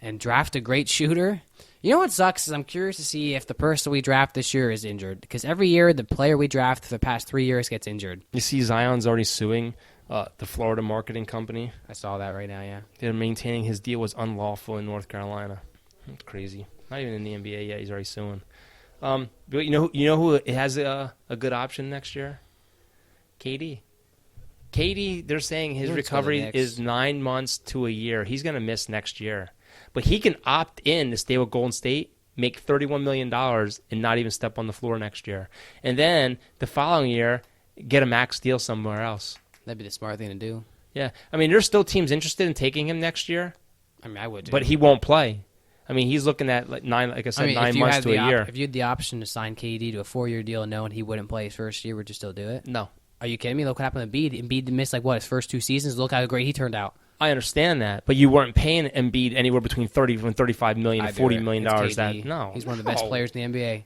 and draft a great shooter. You know what sucks is I'm curious to see if the person we draft this year is injured. Because every year the player we draft for the past 3 years gets injured. You see Zion's already suing the Florida marketing company. I saw that right now, yeah. They're maintaining his deal was unlawful in North Carolina. It's crazy. Not even in the NBA yet. He's already suing. But you know who has a good option next year? KD. KD, they're saying his recovery is 9 months to a year. He's going to miss next year. But he can opt in to stay with Golden State, make $31 million, and not even step on the floor next year. And then the following year, get a max deal somewhere else. That'd be the smart thing to do. Yeah. I mean, there's still teams interested in taking him next year. I mean, I would. But he won't play. I mean, he's looking at like 9 months to a year. If you had the option to sign KD to a 4-year deal knowing he wouldn't play his first year, would you still do it? No. Are you kidding me? Look what happened to Embiid. Embiid missed his first 2 seasons. Look how great he turned out. I understand that, but you weren't paying Embiid anywhere between $30 and $35 million to $40 million. He's one of the best players in the NBA.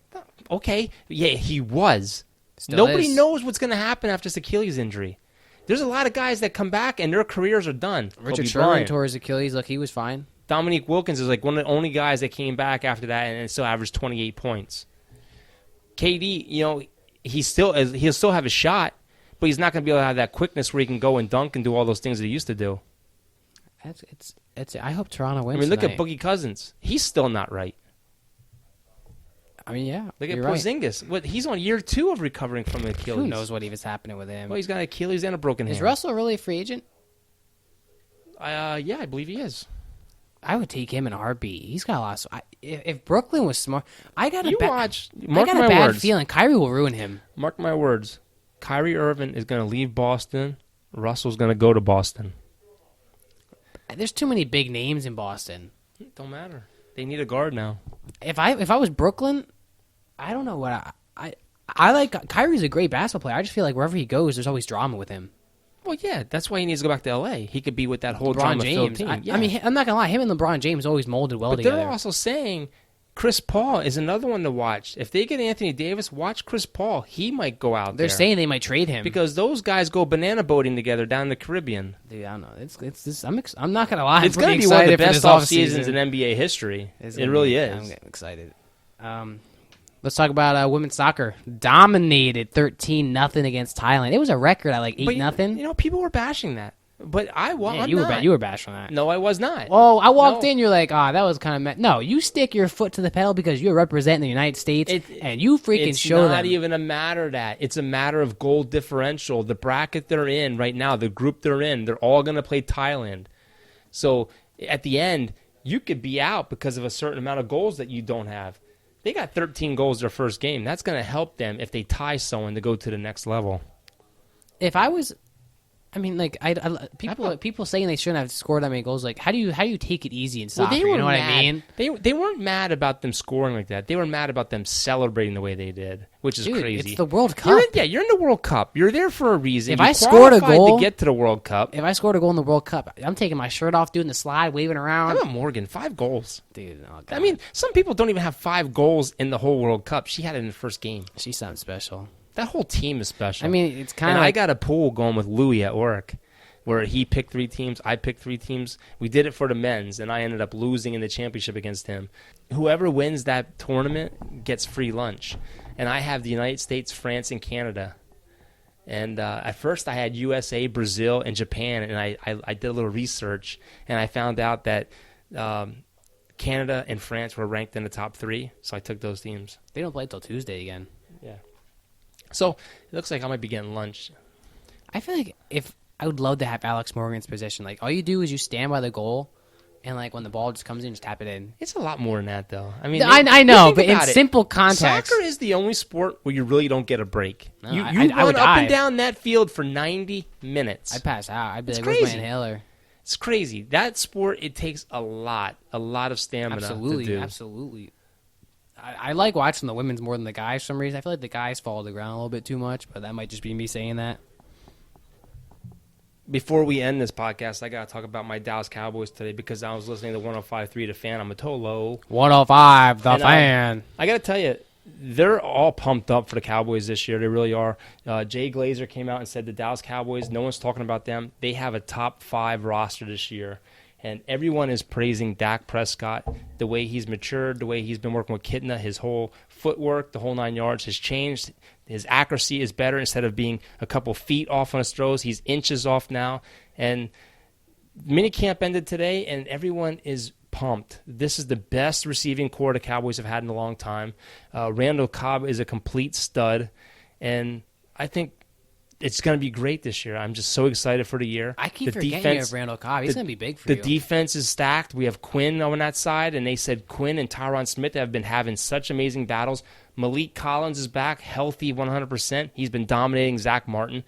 Okay, yeah, he was. Still Nobody is. knows what's going to happen after this Achilles injury. There's a lot of guys that come back and their careers are done. Richard Sherman tore his Achilles. Look, he was fine. Dominique Wilkins is like one of the only guys that came back after that and still averaged 28 points. KD, he'll still have a shot, but he's not going to be able to have that quickness where he can go and dunk and do all those things that he used to do. I hope Toronto wins. I mean, look tonight. at Boogie Cousins. He's still not right. I mean, yeah. Look at you're right. Porzingis. He's on year 2 of recovering from an Achilles. Who knows what even happening with him? Well, he's got an Achilles and a broken hand. Is Russell really a free agent? Yeah, I believe he is. I would take him in a heartbeat. He's got a lot. If Brooklyn was smart, I got a Mark my bad words. feeling Kyrie will ruin him. Mark my words. Kyrie Irving is going to leave Boston. Russell's going to go to Boston. There's too many big names in Boston. Don't matter. They need a guard now. If I was Brooklyn, I don't know what I like. Kyrie's a great basketball player. I just feel like wherever he goes, there's always drama with him. Well, yeah, that's why he needs to go back to L.A. He could be with that whole LeBron drama-filled James. team. I mean, I'm not gonna lie. Him and LeBron James always molded well together. But they're also saying Chris Paul is another one to watch. If they get Anthony Davis, watch Chris Paul. He might go out there. They're saying they might trade him because those guys go banana boating together down in the Caribbean. Dude, I don't know. It's this. I'm not gonna lie. It's going to be one of the best off seasons in NBA history. It really is. I'm getting excited. Let's talk about women's soccer. Dominated 13-0 against Thailand. It was a record at like 8-0. People were bashing that. But you were bashing that. No, I was not. Oh, I walked in. You're like, that was kind of no. You stick your foot to the pedal because you're representing the United States, and you freaking show them. It's not even a matter of that. It's a matter of goal differential. The bracket they're in right now, the group they're in, they're all going to play Thailand. So at the end, you could be out because of a certain amount of goals that you don't have. They got 13 goals their first game. That's going to help them if they tie someone to go to the next level. If I was, people saying they shouldn't have scored that many goals. Like, how do you take it easy in soccer? You know what I mean? They weren't mad about them scoring like that. They were mad about them celebrating the way they did, which is crazy. It's the World Cup. You're in the World Cup. You're there for a reason. If I scored a goal to get to the World Cup, if I scored a goal in the World Cup, I'm taking my shirt off, doing the slide, waving around. How about Morgan? 5 goals, dude. Oh, I mean, some people don't even have 5 goals in the whole World Cup. She had it in the first game. She's something special. That whole team is special. I mean, it's kind of. I got a pool going with Louis at work, where he picked 3 teams, I picked 3 teams. We did it for the men's, and I ended up losing in the championship against him. Whoever wins that tournament gets free lunch. And I have the United States, France, and Canada. And at first I had USA, Brazil, and Japan, and I did a little research, and I found out that Canada and France were ranked in the top 3, so I took those teams. They don't play until Tuesday again. Yeah. So it looks like I might be getting lunch. I feel like I would love to have Alex Morgan's position. Like, all you do is you stand by the goal, and like when the ball just comes in, just tap it in. It's a lot more than that, though. I mean, I know, but in simple context, soccer is the only sport where you really don't get a break. No, you I run up and down that field for 90 minutes. I'd pass out. I'd be like, crazy. Where's my inhaler? It's crazy. That sport, it takes a lot of stamina to do. Absolutely. I like watching the women's more than the guys for some reason. I feel like the guys fall to the ground a little bit too much, but that might just be me saying that. Before we end this podcast, I got to talk about my Dallas Cowboys today because I was listening to 105.3 The Fan. I'm a Tolo. 105 The Fan. I got to tell you, they're all pumped up for the Cowboys this year. They really are. Jay Glazer came out and said the Dallas Cowboys, no one's talking about them. They have a top 5 roster this year. And everyone is praising Dak Prescott, the way he's matured, the way he's been working with Kitna, his whole footwork, the whole 9 yards has changed. His accuracy is better. Instead of being a couple feet off on his throws, he's inches off now. And minicamp ended today, and everyone is pumped. This is the best receiving core the Cowboys have had in a long time. Randall Cobb is a complete stud, and I think it's going to be great this year. I'm just so excited for the year. I keep forgetting you have Randall Cobb. He's going to be big for you. you. The defense is stacked. We have Quinn on that side, and they said Quinn and Tyron Smith have been having such amazing battles. Malik Collins is back, healthy 100%. He's been dominating Zach Martin.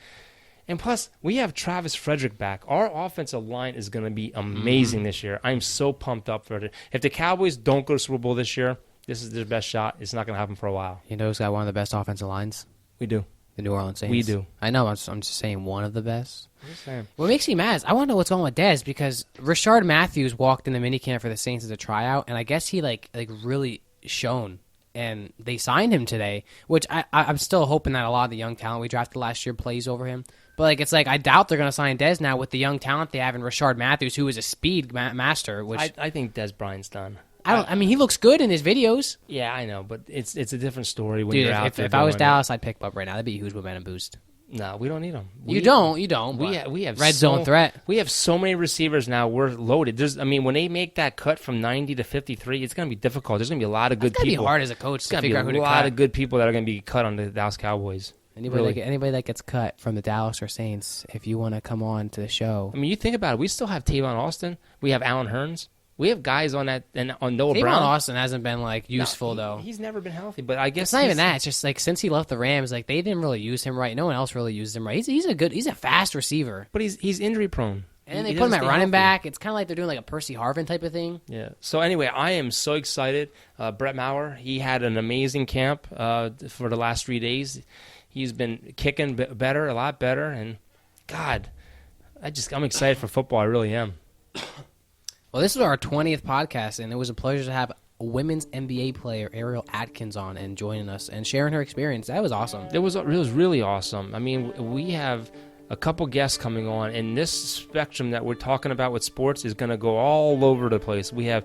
And plus, we have Travis Frederick back. Our offensive line is going to be amazing this year. I'm so pumped up for it. If the Cowboys don't go to Super Bowl this year, this is their best shot. It's not going to happen for a while. You know who's got one of the best offensive lines? We do. The New Orleans Saints. We do. I know. I'm just saying one of the best. I'm just saying. What makes me mad is I want to know what's going on with Dez because Rashard Matthews walked in the minicamp for the Saints as a tryout, and I guess he like really shone. And they signed him today, which I'm still hoping that a lot of the young talent we drafted last year plays over him. But it's like I doubt they're going to sign Dez now with the young talent they have in Rashard Matthews, who is a speed master. Which I think Dez Bryant's done. I mean, he looks good in his videos. Yeah, I know, but it's a different story when Dude, you're out there. If I was Dallas, I'd pick him up right now. That'd be a huge momentum boost. No, we don't need him. You don't. We have red zone threat. We have so many receivers now. We're loaded. When they make that cut from 90 to 53, it's going to be difficult. There's going to be a lot of good people. It's going to be hard as a coach to figure out who to cut. A lot of good people that are going to be cut on the Dallas Cowboys. Anybody that gets cut from the Dallas or Saints, if you want to come on to the show. I mean, you think about it. We still have Tavon Austin. We have Allen Hurns. We have guys on that and on Noah Tavon Brown. Austin hasn't been useful though. He's never been healthy, but I guess it's not even that. It's just since he left the Rams, they didn't really use him right. No one else really used him right. He's a fast receiver, but he's injury prone. And then they put him at running back. It's kind of like they're doing like a Percy Harvin type of thing. Yeah. So anyway, I am so excited. Brett Maher, he had an amazing camp for the last 3 days. He's been kicking better, a lot better, and God, I'm excited for football. I really am. Well, this is our 20th podcast, and it was a pleasure to have a women's NBA player, Ariel Atkins, on and joining us and sharing her experience. That was awesome. It was really awesome. I mean, we have a couple guests coming on, and this spectrum that we're talking about with sports is going to go all over the place. We have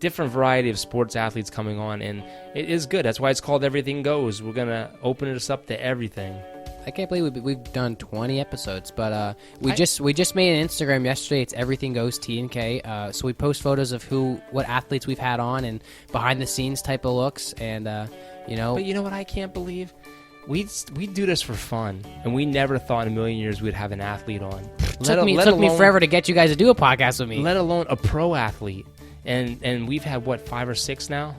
different variety of sports athletes coming on, and it is good. That's why it's called Everything Goes. We're going to open this up to everything. I can't believe we've done 20 episodes, but we just made an Instagram yesterday. It's Everything Goes T&K. So we post photos of what athletes we've had on and behind the scenes type of looks, and you know. But you know what I can't believe? We do this for fun, and we never thought in a million years we'd have an athlete on. It took me forever to get you guys to do a podcast with me. Let alone a pro athlete, and we've had 5 or 6 now.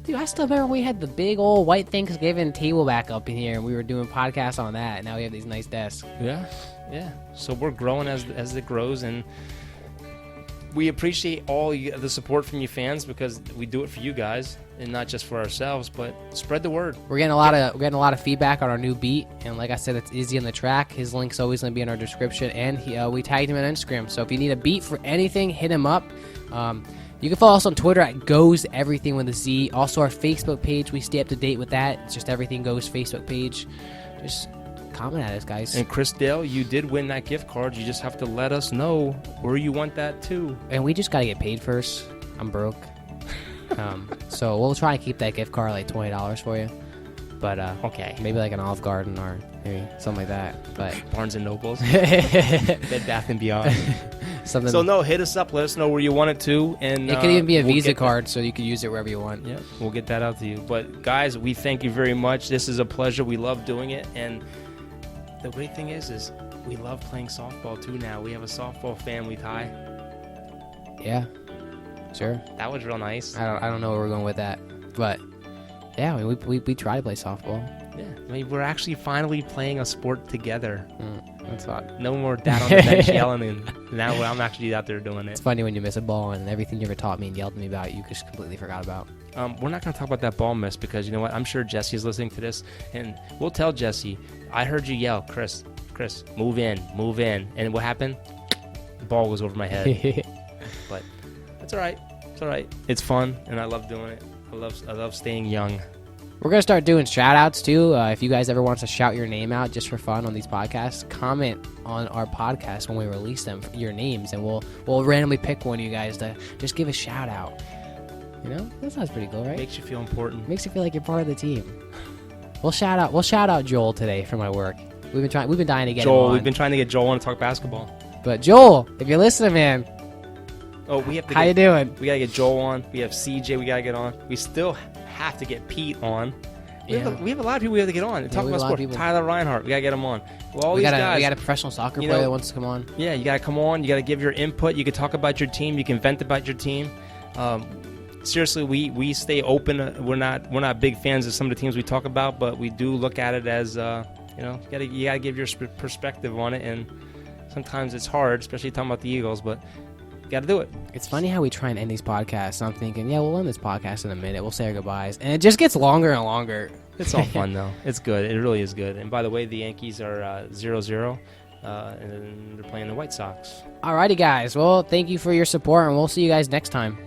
Dude, I still remember we had the big old white Thanksgiving table back up in here, and we were doing podcasts on that, and now we have these nice desks. Yeah. So we're growing as it grows, and we appreciate all the support from you fans because we do it for you guys, and not just for ourselves, but spread the word. We're getting a lot of feedback on our new beat, and like I said, it's IzzyOnTheTrack. His link's always going to be in our description, and we tagged him on Instagram. So if you need a beat for anything, hit him up. You can follow us on Twitter at Goes Everything with a Z. Also, our Facebook page, we stay up to date with that. It's just Everything Goes Facebook page. Just comment at us, guys. And Chris Dale, you did win that gift card. You just have to let us know where you want that to. And we just got to get paid first. I'm broke. So we'll try and keep that gift card like $20 for you. But okay, maybe like an Olive Garden or maybe something like that. But Barnes and Nobles, Bed Bath and Beyond. Something. So no, hit us up. Let us know where you want it to, and it could even be a Visa card, so you can use it wherever you want. Yeah, we'll get that out to you. But guys, we thank you very much. This is a pleasure. We love doing it, and the great thing is we love playing softball too. Now we have a softball family tie. Yeah, sure. That was real nice. I don't know where we're going with that, but yeah, I mean, we try to play softball. Yeah, I mean, we're actually finally playing a sport together. That's odd. No more dad on the bench yelling, and now I'm actually out there doing it. It's funny when you miss a ball and everything you ever taught me and yelled at me about, you just completely forgot about. We're not going to talk about that ball miss because you know what? I'm sure Jesse's listening to this, and we'll tell Jesse, I heard you yell, Chris, move in. And what happened? The ball goes over my head. But that's all right. It's all right. It's fun, and I love doing it. I love staying young. We're going to start doing shout-outs, too. If you guys ever want to shout your name out just for fun on these podcasts, comment on our podcast when we release them, your names, and we'll randomly pick one of you guys to just give a shout-out. You know? That sounds pretty cool, right? Makes you feel important. Makes you feel like you're part of the team. We'll shout out Joel today for my work. We've been dying to get him on. We've been trying to get Joel on to talk basketball. But Joel, if you're listening, man, Oh, we have to. How you doing? We gotta get Joel on. We have CJ. We gotta get on. We still have to get Pete on. We have a lot of people we have to get on and talk we about have a lot of sport. people. Tyler Reinhardt. We gotta get him on. Well, all We these got guys. a professional soccer you player know- that wants to come on. Yeah, you gotta come on. You gotta give your input. You can talk about your team. You can vent about your team. Seriously, we stay open. We're not big fans of some of the teams we talk about, but we do look at it as you gotta give your perspective on it. And sometimes it's hard, especially talking about the Eagles, but you gotta do it. It's funny how we try and end these podcasts. I'm thinking, yeah, we'll end this podcast in a minute. We'll say our goodbyes, and it just gets longer and longer. It's all fun though. It's good. It really is good. And by the way, the Yankees are 0-0, and they're playing the White Sox. Alrighty, guys. Well, thank you for your support, and we'll see you guys next time.